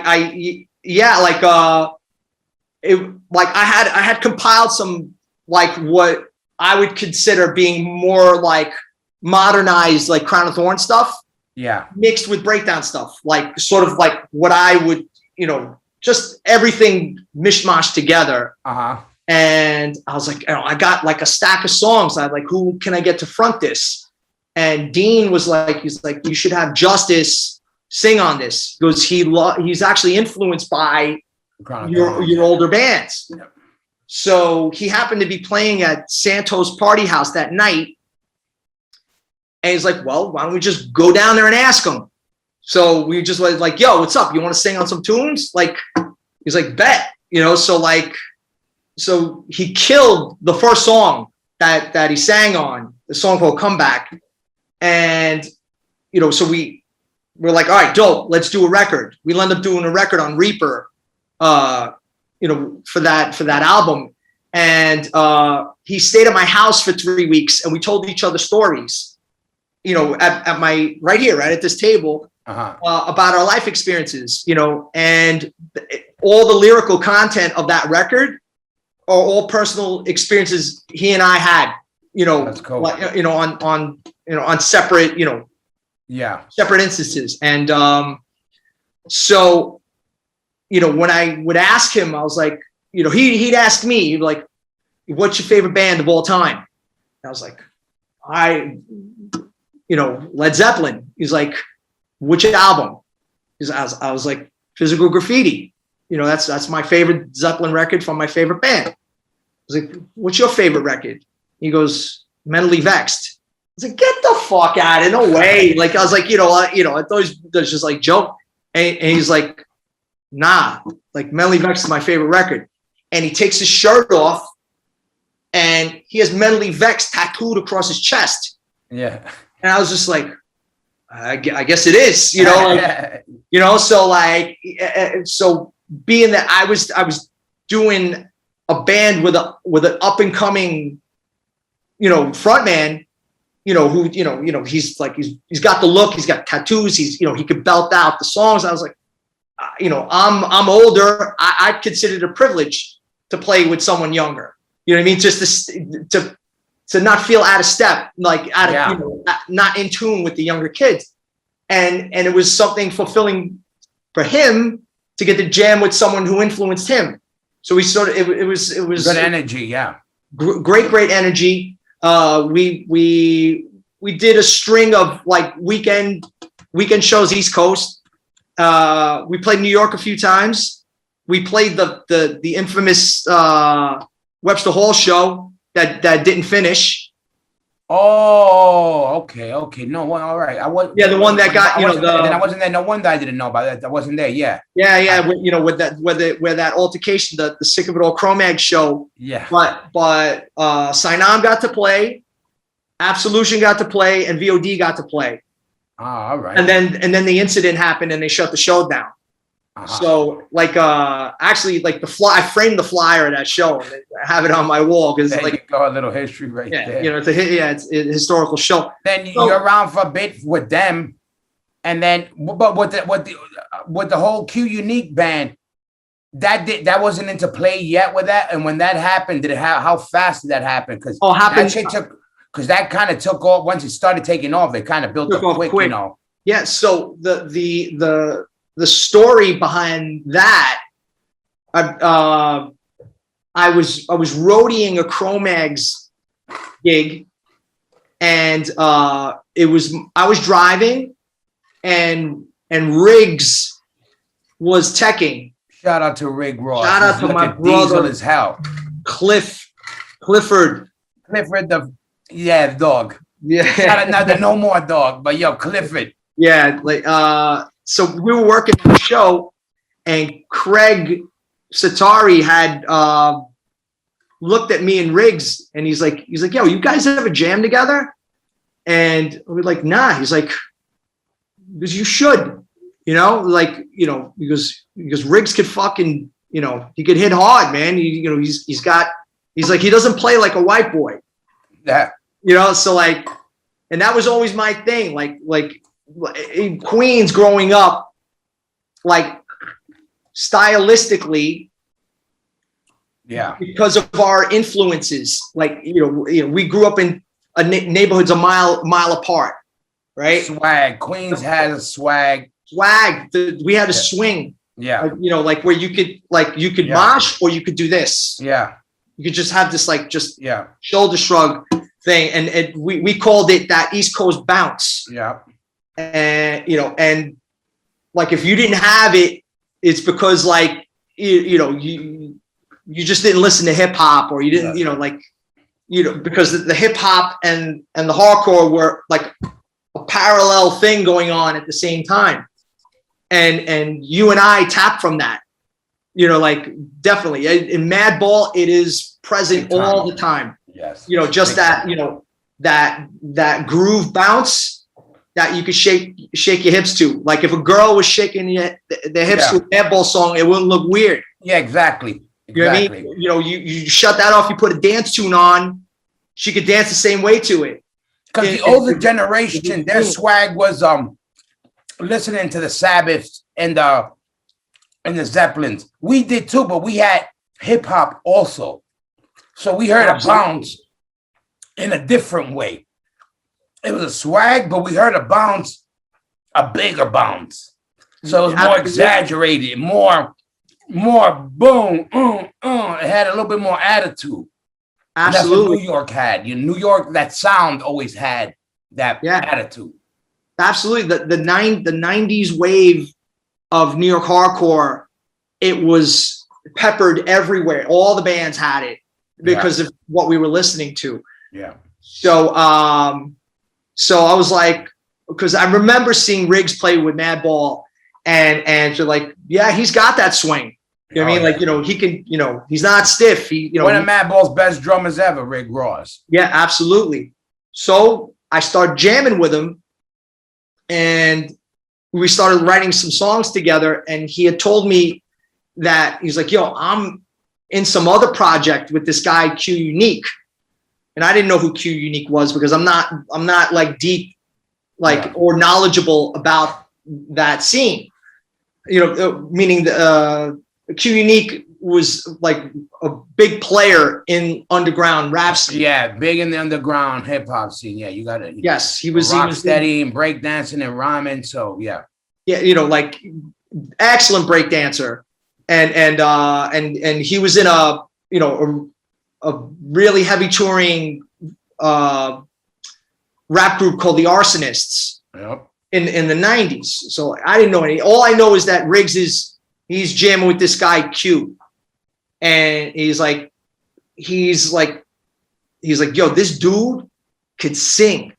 had compiled some like what I would consider being more like modernized, like Crown of Thorns stuff. Yeah. Mixed with breakdown stuff, like sort of like what I would, just everything mishmash together. Uh-huh. And I was like, I got like a stack of songs. I was like, who can I get to front this? And Dean was like, he's like, you should have Justice sing on this. He goes, he's actually influenced by your older bands. Yeah. So he happened to be playing at Santos Party House that night. And he's like, well, why don't we just go down there and ask him? So we just was like, yo, what's up? You want to sing on some tunes? Like, he's like, bet, so he killed the first song that he sang on, the song called Comeback. And, so we're like, all right, dope, let's do a record. We'll end up doing a record on Reaper, for that album. And he stayed at my house for 3 weeks and we told each other stories, at my, right here, right at this table, about our life experiences, and all the lyrical content of that record all personal experiences he and I had. That's cool. Like, on separate, separate instances. And so, when I would ask him, I was like, he'd ask me, like, what's your favorite band of all time? And I was like, Led Zeppelin. He's like, which album? I was like, Physical Graffiti. That's my favorite Zeppelin record from my favorite band. I was like, what's your favorite record? He goes, Mentally Vexed. I was like, get the fuck out of it. No way. Like, I was like, I thought he was just like joke. And he's like, nah, like Mentally Vexed is my favorite record. And he takes his shirt off and he has Mentally Vexed tattooed across his chest. Yeah. And I was just like, I guess it is, so being that I was doing a band with an up and coming, frontman, who, he's like, he's got the look, he's got tattoos, he could belt out the songs. I was like, I'm older. I consider it a privilege to play with someone younger. You know what I mean? Just to not feel out of step, like not in tune with the younger kids. And it was something fulfilling for him to get to jam with someone who influenced him. So we sort of, it was good energy. Yeah. Great energy. We did a string of like weekend shows East Coast. We played New York a few times. We played the infamous Webster Hall show that didn't finish. Oh, okay. No, well, all right. The one that got then I wasn't there. No wonder I didn't know about that. I wasn't there. Yeah. With that where that altercation, the Sick of It All Cro-Mag show. Yeah. But Sinam got to play, Absolution got to play, and VOD got to play. All right. And then the incident happened and they shut the show down. So like actually like I framed the flyer of that show and I have it on my wall because there like you go, a little history right there. It's a historical show. Then you're around for a bit with them, and then but with the whole Q Unique band, that wasn't into play yet with that. And when that happened, how fast did that happen? Because because that kind of took off once it started taking off. It kind of built up quick. Yeah. So the story behind that, I was roadieing a Cro-Mags gig, and I was driving, and Riggs was teching. Shout out to Rig Ross. Shout out to my brother. Diesel as hell. Clifford, the dog. Yeah. Shout out, not the no more dog, but Clifford. Yeah, like so we were working on the show, and Craig Satari had looked at me and Riggs, and he's like, yo, you guys ever jam together? And we're like, nah. He's like, because you should, because Riggs could fucking, he could hit hard, man. He doesn't play like a white boy. Yeah. So like, and that was always my thing. Like in Queens growing up, like stylistically, because of our influences, like we grew up in neighborhoods a mile apart, right? Swag. Queens has a swag. We had a swing. Yeah. Like where you could mosh or you could do this. Yeah. You could just have this shoulder shrug thing, and we called it that East Coast bounce. Yeah. And and like if you didn't have it, it's because like you just didn't listen to hip hop, or you didn't because the hip hop and the hardcore were like a parallel thing going on at the same time, and you and I tap from that, like definitely in Madball it is present all the time. Yes. Just that that groove bounce that you could shake your hips to. Like if a girl was shaking their hips to a Madball song, it wouldn't look weird. Yeah, exactly. You know what I mean? You shut that off, you put a dance tune on, she could dance the same way to it. Because the older generation, their swag was listening to the Sabbath and the Zeppelins. We did too, but we had hip hop also. So we heard Absolutely. a bounce in a different way. It was a swag, but we heard a bounce, a bigger bounce. So it was more exaggerated, more boom, It had a little bit more attitude. Absolutely. And that's what New York had. New York, that sound always had that attitude. Absolutely. The 90s wave of New York hardcore, it was peppered everywhere. All the bands had it because of what we were listening to. Yeah. So so I was like, because I remember seeing Riggs play with Madball and you're like, yeah, he's got that swing. You know what I mean? Like, he can, he's not stiff. One of Madball's best drummers ever, Rick Ross. Yeah, absolutely. So I started jamming with him and we started writing some songs together. And he had told me that he's like, yo, I'm in some other project with this guy, Q Unique. And I didn't know who Q Unique was because I'm not like deep, or knowledgeable about that scene, meaning Q Unique was like a big player in underground rap scene. Yeah, big in the underground hip hop scene. Yeah, you got it. Yes, he was steady and breakdancing and rhyming. So yeah, like excellent breakdancer, and he was in a really heavy touring rap group called the Arsonists. Yep. In the 90s. So I didn't know any. All I know is that Riggs he's jamming with this guy Q, and he's like, yo, this dude could sing,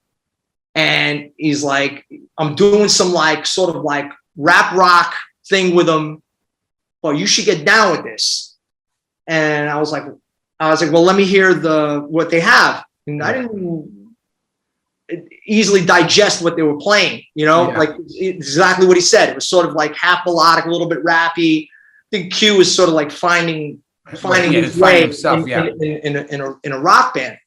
and he's like, I'm doing some sort of rap rock thing with him, but you should get down with this. And I was like, well, let me hear what they have. And I didn't easily digest what they were playing, like exactly what he said. It was sort of like half melodic, a little bit rappy. I think Q was sort of like finding his way himself, in a rock band.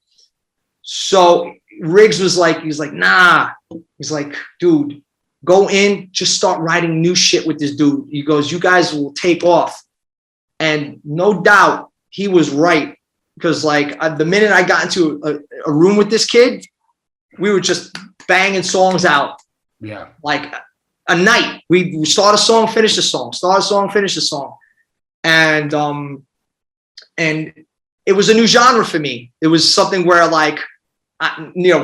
So Riggs was like, he's like, nah. He's like, dude, go in, just start writing new shit with this dude. He goes, you guys will take off. And no doubt he was right, because the minute I got into a room with this kid, we were just banging songs out. Yeah. Like a night. We start a song, finish a song, start a song, finish a song. And it was a new genre for me. It was something where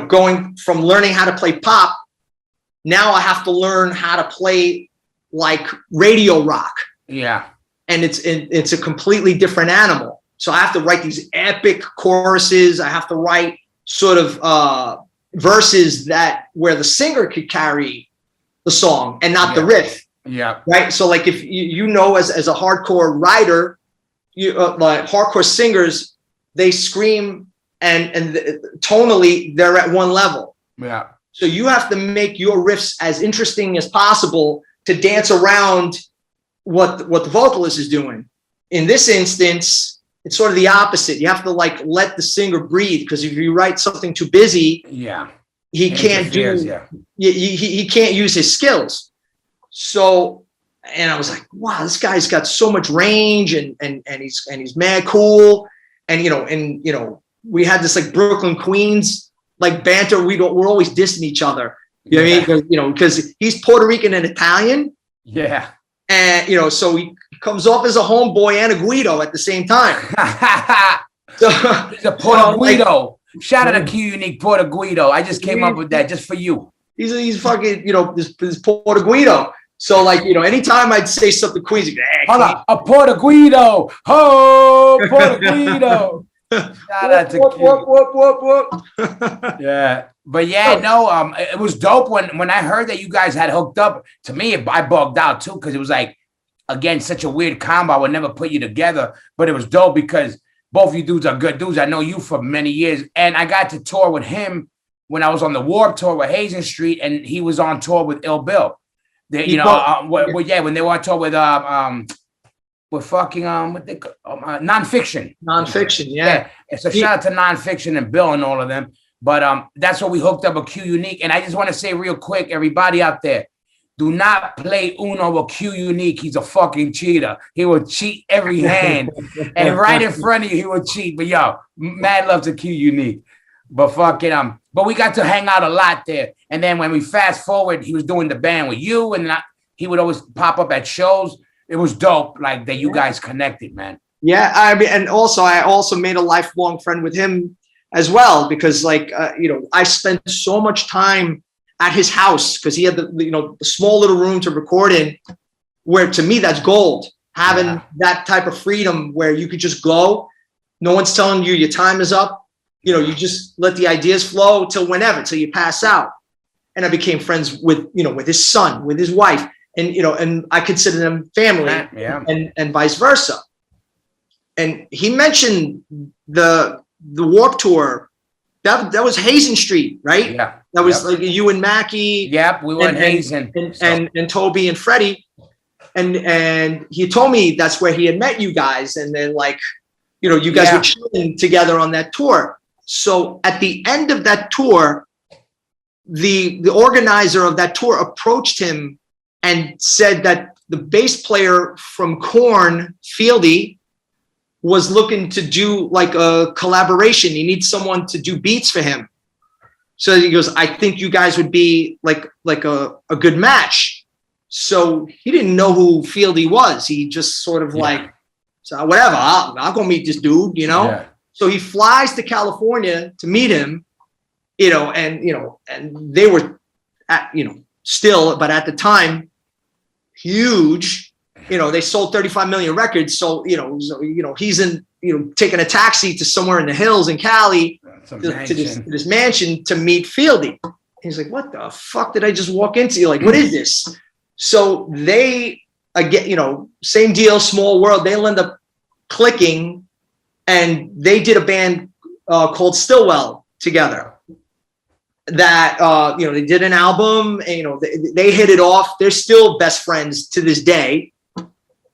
going from learning how to play pop, now I have to learn how to play radio rock. Yeah. And it's a completely different animal. So I have to write these epic choruses. I have to write sort of verses where the singer could carry the song and not the riff. Yeah. Right. So if as a hardcore writer, hardcore singers, they scream and tonally they're at one level. Yeah. So you have to make your riffs as interesting as possible to dance around what the vocalist is doing. In this instance, it's sort of the opposite. You have to let the singer breathe, because if you write something too busy, he can't he can't use his skills. So, and I was like, wow, this guy's got so much range, and he's mad cool, and we had this Brooklyn Queens banter. We're always dissing each other. You know what I mean? Because he's Puerto Rican and Italian. Yeah. And so he comes off as a homeboy and a Guido at the same time. So, he's a Puerto Guido. Shout out to Q Unique Puerto Guido. I just came up with that just for you. He's fucking this Puerto Guido. So anytime I'd say something Queens, hold on, a Puerto Guido, ho, Puerto Guido. Shout out to whoop. Yeah. But it was dope when I heard that you guys had hooked up. To me, I bugged out too, because it was again, such a weird combo. I would never put you together, but it was dope because both you dudes are good dudes. I know you for many years, and I got to tour with him when I was on the Warped Tour with Hazen Street, and he was on tour with Ill Bill. When they were on tour with Nonfiction. Nonfiction, yeah. So shout out to Nonfiction and Bill and all of them. But that's what we hooked up with Q Unique. And I just want to say real quick, everybody out there, do not play Uno with Q Unique. He's a fucking cheater. He will cheat every hand. And right in front of you, he will cheat. But yo, mad love to Q Unique. But fucking but we got to hang out a lot there. And then when we fast forward, he was doing the band with you, and he would always pop up at shows. It was dope, like that you guys connected, man. Yeah, I mean, and also I also made a lifelong friend with him as well, because like I spent so much time at his house because he had the small little room to record in, where to me that's gold. Having that type of freedom where you could just go, no one's telling you your time is up. You just let the ideas flow till whenever, till you pass out. And I became friends with with his son, with his wife, and and I consider them family, and vice versa. And he mentioned the Warped Tour. That was Hazen Street, right? Yeah. That was like you and Mackie. Yep, we were in Hazen. And Toby and Freddie. And he told me that's where he had met you guys. And then you guys were chilling together on that tour. So at the end of that tour, the organizer of that tour approached him and said that the bass player from Korn, Fieldy, was looking to do like a collaboration. He needs someone to do beats for him. So he goes, I think you guys would be like a good match. So he didn't know who Fieldy was. He just sort of so whatever, I'll go meet this dude, Yeah. So he flies to California to meet him, and they were still, but at the time, huge. They sold 35 million records. So, he's in, taking a taxi to somewhere in the hills in Cali to this mansion to meet Fieldy. He's like, what the fuck did I just walk into? Like, what is this? So they, again, same deal, small world. They'll end up clicking, and they did a band called Stillwell together. That they did an album, and they hit it off. They're still best friends to this day.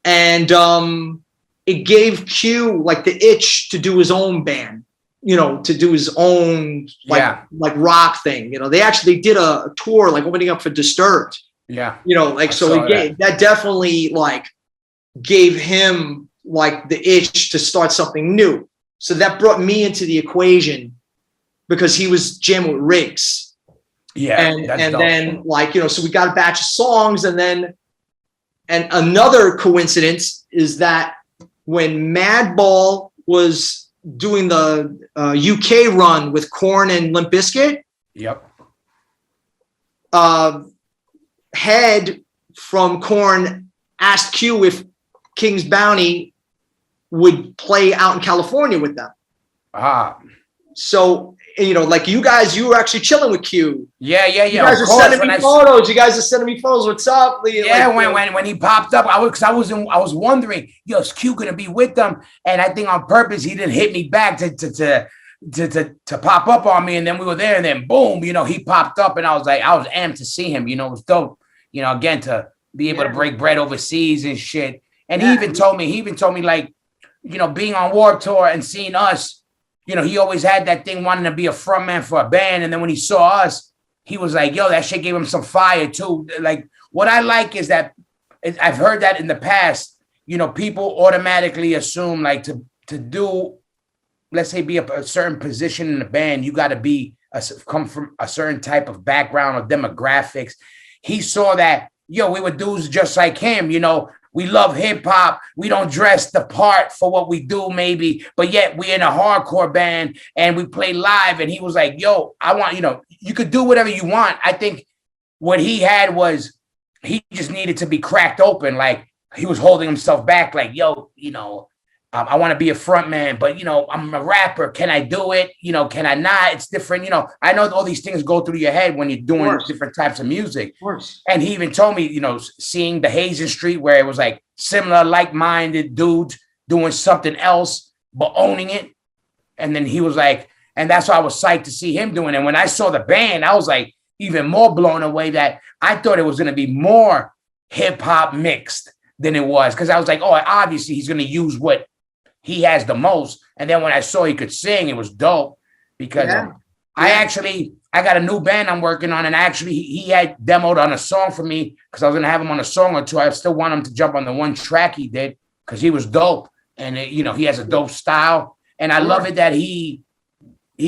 And it gave Q like the itch to do his own band, to do his own like rock thing. They did a tour like opening up for Disturbed. Yeah. So that definitely gave him like the itch to start something new. So that brought me into the equation because he was jamming with Riggs. Yeah. And then so we got a batch of songs, and another coincidence is that when Madball was doing the UK run with Korn and Limp Bizkit, Head from Korn asked Q if King's Bounty would play out in California with them. So, you were actually chilling with Q. Yeah. You guys are sending me photos. What's up? When he popped up, I was wondering, is Q gonna be with them? And I think on purpose he didn't hit me back to pop up on me. And then we were there, and then boom, he popped up, and I was amped to see him. It was dope. Again, to be able to break bread overseas and shit. And he even told me like, being on Warped Tour and seeing us. He always had that thing wanting to be a frontman for a band. And then when he saw us, he was like, yo, that shit gave him some fire too. Like, what I like is that I've heard that in the past, people automatically assume like to do, let's say, be a certain position in the band, you got to come from a certain type of background or demographics. He saw that, we were dudes just like him, We love hip hop. We don't dress the part for what we do, maybe, but yet we're in a hardcore band and we play live. And he was like, yo, I want, you could do whatever you want. I think what he had was he just needed to be cracked open. Like he was holding himself back, like, yo, I want to be a front man, but, I'm a rapper. Can I do it? Can I not? It's different. I know all these things go through your head when you're doing different types of music. Of course. And he even told me, seeing the Hazen Street where it was like similar, like-minded dudes doing something else, but owning it. And then he was like, and that's why I was psyched to see him doing it. And when I saw the band, I was like even more blown away that I thought it was going to be more hip hop mixed than it was. Cause I was like, oh, obviously he's going to use what he has the most. And then when I saw he could sing, it was dope because I got a new band I'm working on, and actually he had demoed on a song for me because I was gonna have him on a song or two. I still want him to jump on the one track he did because he was dope, and he has a dope style, and I love it that he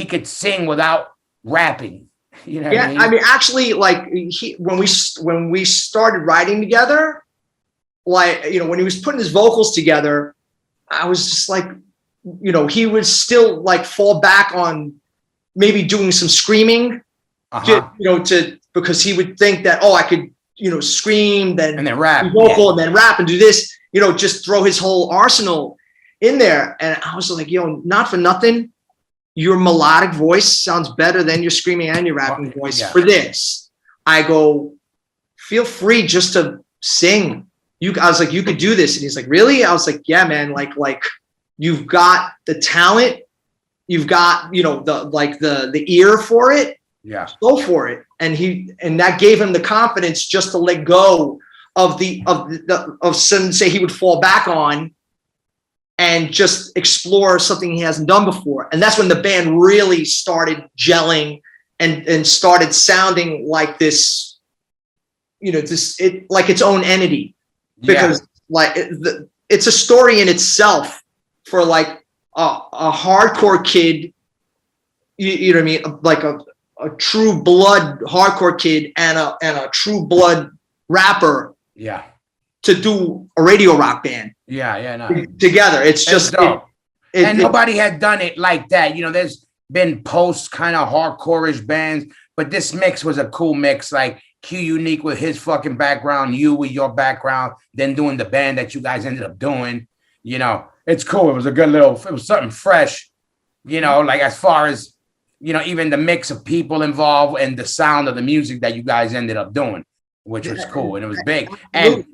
could sing without rapping. You know what I mean? I mean, actually, like when we started writing together, like when he was putting his vocals together, I was just like, he would still like fall back on maybe doing some screaming, because he would think that, I could, scream, then rap, vocal, and then rap and do this, just throw his whole arsenal in there. And I was like, not for nothing, your melodic voice sounds better than your screaming and your rapping voice for this. I go, feel free just to sing. I was like, you could do this. And he's like, really? I was like, yeah, man. Like you've got the talent. You've got, the ear for it. Yeah. Go for it. And that gave him the confidence just to let go of some, say he would fall back on and just explore something he hasn't done before. And that's when the band really started gelling and started sounding like this, like its own entity, because it's a story in itself for like a hardcore kid, you know what I mean? Like a true blood hardcore kid and a true blood rapper. Yeah. To do a radio rock band. Together. It's just dope. And nobody had done it like that. There's been post kind of hardcore-ish bands, but this mix was a cool mix. Like Q Unique with his fucking background, you with your background, then doing the band that you guys ended up doing. It's cool. It was a good it was something fresh, like as far as, even the mix of people involved and the sound of the music that you guys ended up doing, which was cool. And it was big. And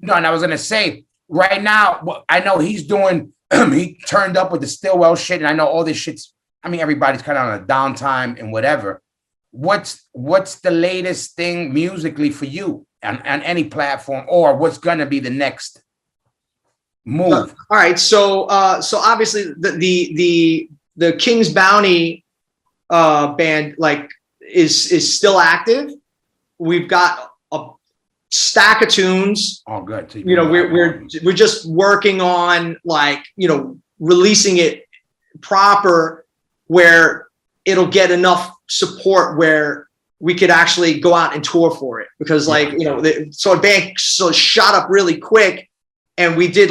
I was going to say right now, I know he's doing, he turned up with the Stillwell shit. And I know all this shit's, everybody's kind of on a downtime and whatever. What's the latest thing musically for you on any platform, or what's going to be the next move? All right. So obviously the King's Bounty band is still active. We've got a stack of tunes. Oh, good. So we're just working on releasing it proper where it'll get enough support where we could actually go out and tour for it, because so a band shot up really quick, and we did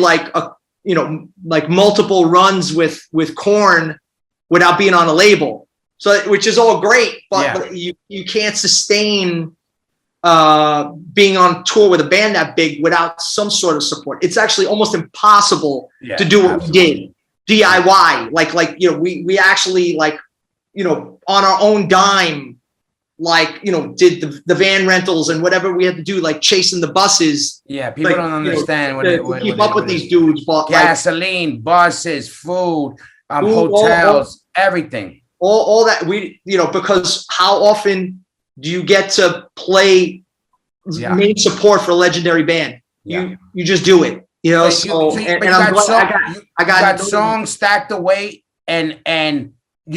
multiple runs with Korn without being on a label. So, which is all great, but you can't sustain being on tour with a band that big without some sort of support. It's actually almost impossible to do what we did DIY. We actually on our own dime, did the van rentals and whatever we had to do, chasing the buses. Yeah, people don't understand keep up with these dudes. But gasoline, buses, food, hotels, everything. All that because how often do you get to play main support for a legendary band? You just do it, I got songs stacked away, and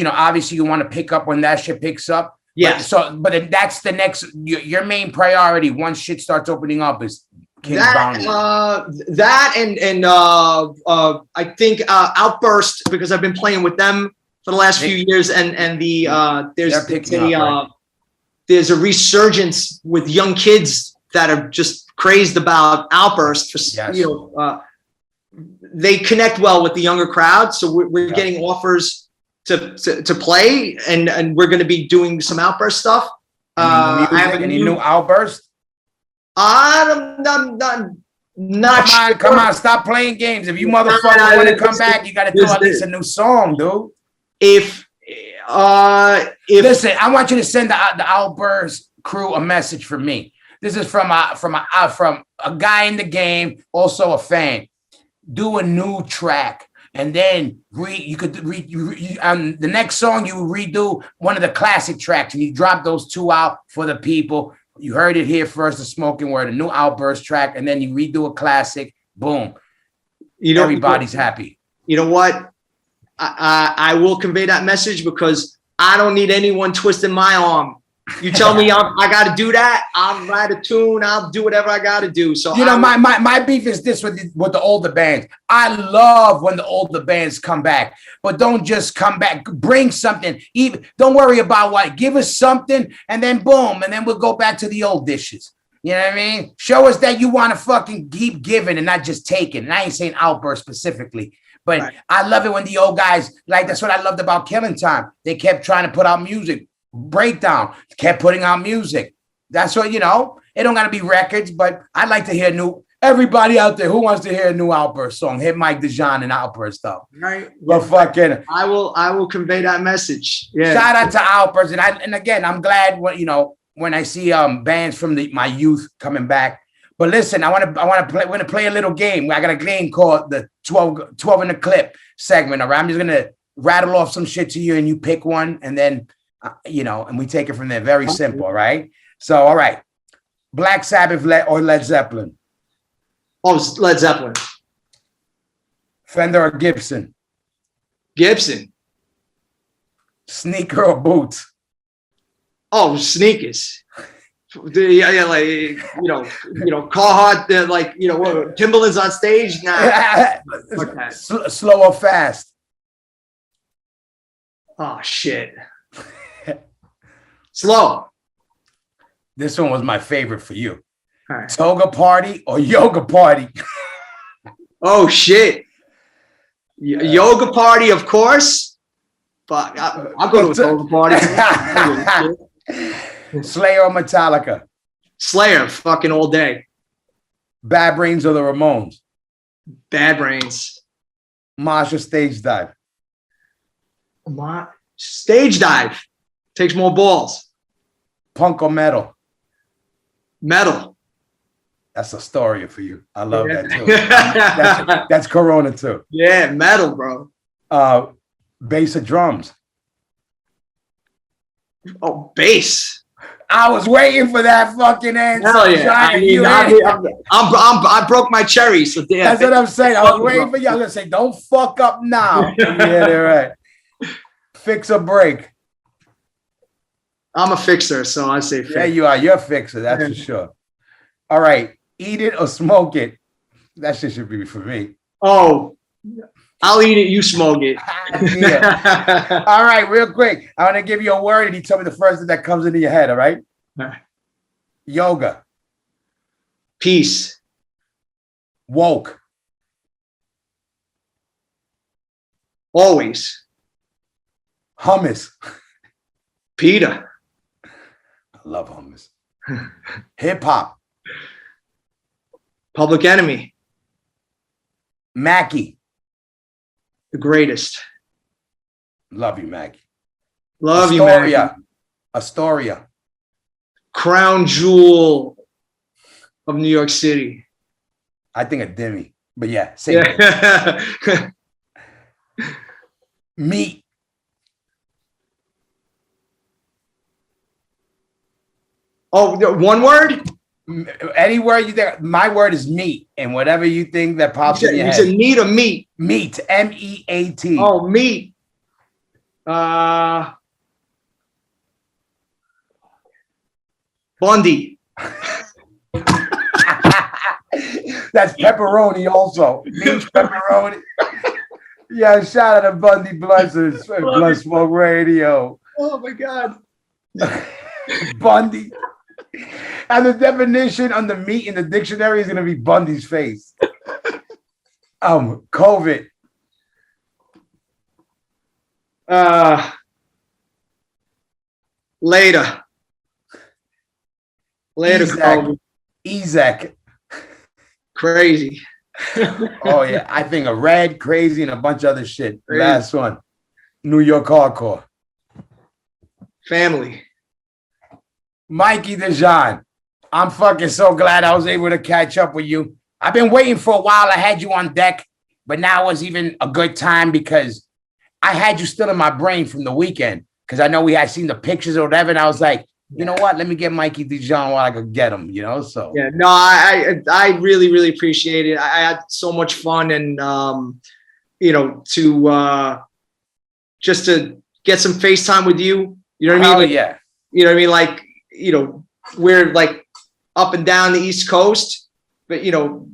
obviously you want to pick up when that shit picks up. Yeah. But that's the next, your main priority once shit starts opening up is King's Bounty. That and I think Outburst, because I've been playing with them for the last few years, and there's a resurgence with young kids that are just crazed about Outburst. They connect well with the younger crowd, so we're getting offers to play, and we're going to be doing some Outburst stuff. Any new Outburst? I'm not sure. Come on, stop playing games. If you motherfuckers want to come back, you got to do at least a new song, dude. If listen, I want you to send the Outburst crew a message from me. This is from a guy in the game, also a fan. Do a new track, and then the next song you redo one of the classic tracks, and you drop those two out for the people. You heard it here first, the Smokin Word, a new Outburst track, and then you redo a classic. Boom. Everybody's happy. You know what? I will convey that message, because I don't need anyone twisting my arm. You tell me I got to do that. I'll write a tune. I'll do whatever I got to do. So my beef is this with the older bands. I love when the older bands come back, but don't just come back. Bring something. Even don't worry about what. Give us something, and then boom, and then we'll go back to the old dishes. You know what I mean? Show us that you want to fucking keep giving and not just taking. And I ain't saying Outburst specifically, but right. I love it when the old guys, like, that's what I loved about Killing Time. They kept trying to put out music. Breakdown kept putting out music. That's what, it don't got to be records, but I'd like to hear everybody out there who wants to hear a new Outburst song. Hit Mike Dijan and Outburst though. Right. But fucking. I will convey that message. Yeah. Shout out to Outburst. And again, I'm glad when I see bands from my youth coming back. But listen, we're gonna play a little game. I got a game called the 12 in the clip segment. All right. I'm just gonna rattle off some shit to you and you pick one, and then and we take it from there. Very simple, right? So, all right. Black Sabbath or Led Zeppelin? Oh, Led Zeppelin. Fender or Gibson? Gibson. Sneaker or boots? Oh, sneakers. Yeah, like Carhartt, like Timberlands on stage. Nah. Okay. Slow or fast? Oh shit. Slow. This one was my favorite for you. All right. Toga party or yoga party? Oh shit. Yoga party, of course. But I'll go to a toga party. Slayer or Metallica? Slayer, fucking all day. Bad Brains or the Ramones? Bad Brains. Mosh or Stage Dive? Stage Dive. Takes more balls. Punk or metal? Metal. That's Astoria for you. I love that too. That's Corona too. Yeah, metal, bro. Bass or drums? Oh, bass. I was waiting for that fucking answer. Hell yeah. I broke my cherry. So damn. That's what I'm saying. I was waiting for you. I was gonna say, don't fuck up now. Yeah, they're right. Fix or break? I'm a fixer, so I say fix. Yeah, you are. You're a fixer, that's for sure. All right. Eat it or smoke it? That shit should be for me. Oh, I'll eat it. You smoke it. All right, real quick. I want to give you a word, and you tell me the first thing that comes into your head, all right? Yoga. Peace. Woke. Always. Hummus. Peter. I love hummus. Hip hop. Public Enemy. Mackie. The greatest. Love you, Mackie. Love you, Mackie. Astoria. Crown jewel of New York City. I think a Demi, but yeah, same thing. Meat. Oh, one word? Any word you there. My word is meat, and whatever you think that pops in your head. You said meat or meat? Meat. MEAT. Oh, meat. Bundy. That's pepperoni also. Meat pepperoni. Yeah, shout out to Bundy Blunts and Blunt Smoke Radio. Oh my God. Bundy. And the definition on the meat in the dictionary is gonna be Bundy's face. COVID. Later, COVID. Ezek. Crazy. Oh yeah, I think a red, crazy, and a bunch of other shit. Crazy. Last one. New York hardcore. Family. Mikey Dijan. I'm fucking so glad I was able to catch up with you. I've been waiting for a while. I had you on deck, but now was even a good time because I had you still in my brain from the weekend because I know we had seen the pictures or whatever, and I was like, you know what? Let me get Mikey Dijan while I could get him, So yeah, no, I really, really appreciate it. I had so much fun, and to just to get some FaceTime with you. You know what I mean? Oh Like, yeah. you know what I mean? Like, you know, we're like up and down the East Coast, but you know,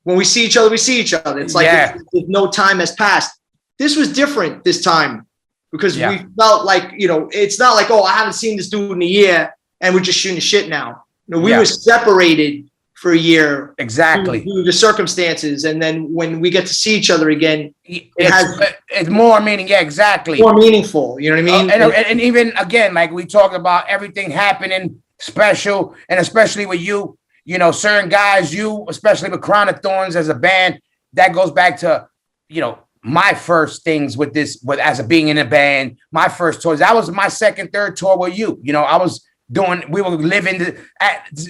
when we see each other, we see each other. It's like if no time has passed. This was different this time because we felt like, you know, it's not like, oh, I haven't seen this dude in a year and we're just shooting the shit now. You know, we were separated for a year. Exactly. Due to the circumstances. And then when we get to see each other again, it's more meaning. Yeah, exactly. More meaningful. You know what I mean? And even again, like we talked about everything happening special, and especially with you, you know, certain guys, you, especially with Chronic Thorns as a band, that goes back to, you know, my first things with this, with as a being in a band, my first tours. That was my second, third tour with you. You know, I was doing, we were living,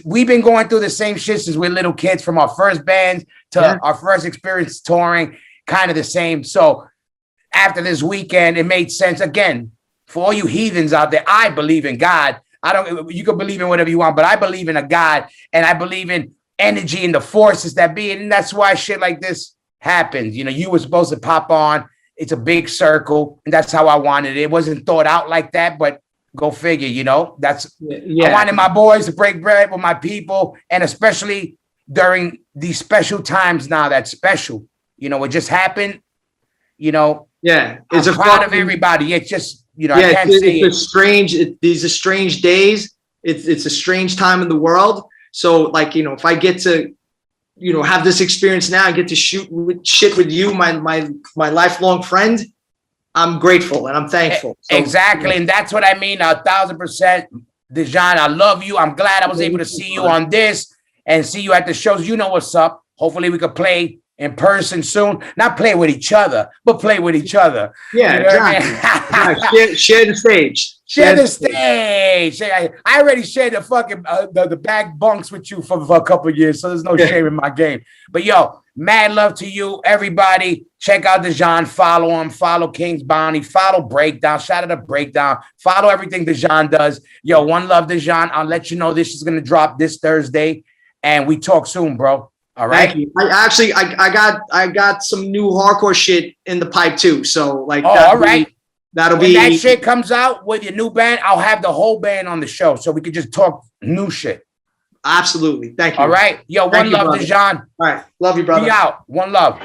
we've been going through the same shit since we're little kids, from our first bands to our first experience touring, kind of the same. So after this weekend, it made sense. Again, for all you heathens out there, I believe in God. You can believe in whatever you want, but I believe in a God, and I believe in energy and the forces that be. And that's why shit like this happens. You know, you were supposed to pop on. It's a big circle, and that's how I wanted it. It wasn't thought out like that, but go figure, you know. I wanted my boys to break bread with my people, and especially during these special times now, that's special. You know, it just happened, you know. Yeah. I'm proud of everybody. It's just, you know, I can't say it. These are strange days. It's a strange time in the world. So like, you know, if I get to, you know, have this experience now and get to shoot shit with you, my lifelong friend, I'm grateful and I'm thankful. So, exactly. You know. And that's what I mean. 1,000%. Dijan, I love you. I'm glad I was able to see you on this and see you at the shows. You know what's up. Hopefully we could play in person soon. Not play with each other, but play with each other. Yeah, you know exactly. Share the stage. Share the stage. I already shared the fucking the back bunks with you for a couple of years, so there's no shame in my game. But yo, mad love to you, everybody. Check out Dijan. Follow him. Follow King's Bounty. Follow Breakdown. Shout out to Breakdown. Follow everything Dijan does. Yo, one love, Dijan. I'll let you know this is gonna drop this Thursday, and we talk soon, bro. All right. Thank you. I got some new hardcore shit in the pipe too. So like, all right. That'll when be that shit comes out with your new band, I'll have the whole band on the show so we could just talk new shit. Absolutely. Thank you. All right. Yo, one love, Dijan. All right. Love you, brother. Be out. One love.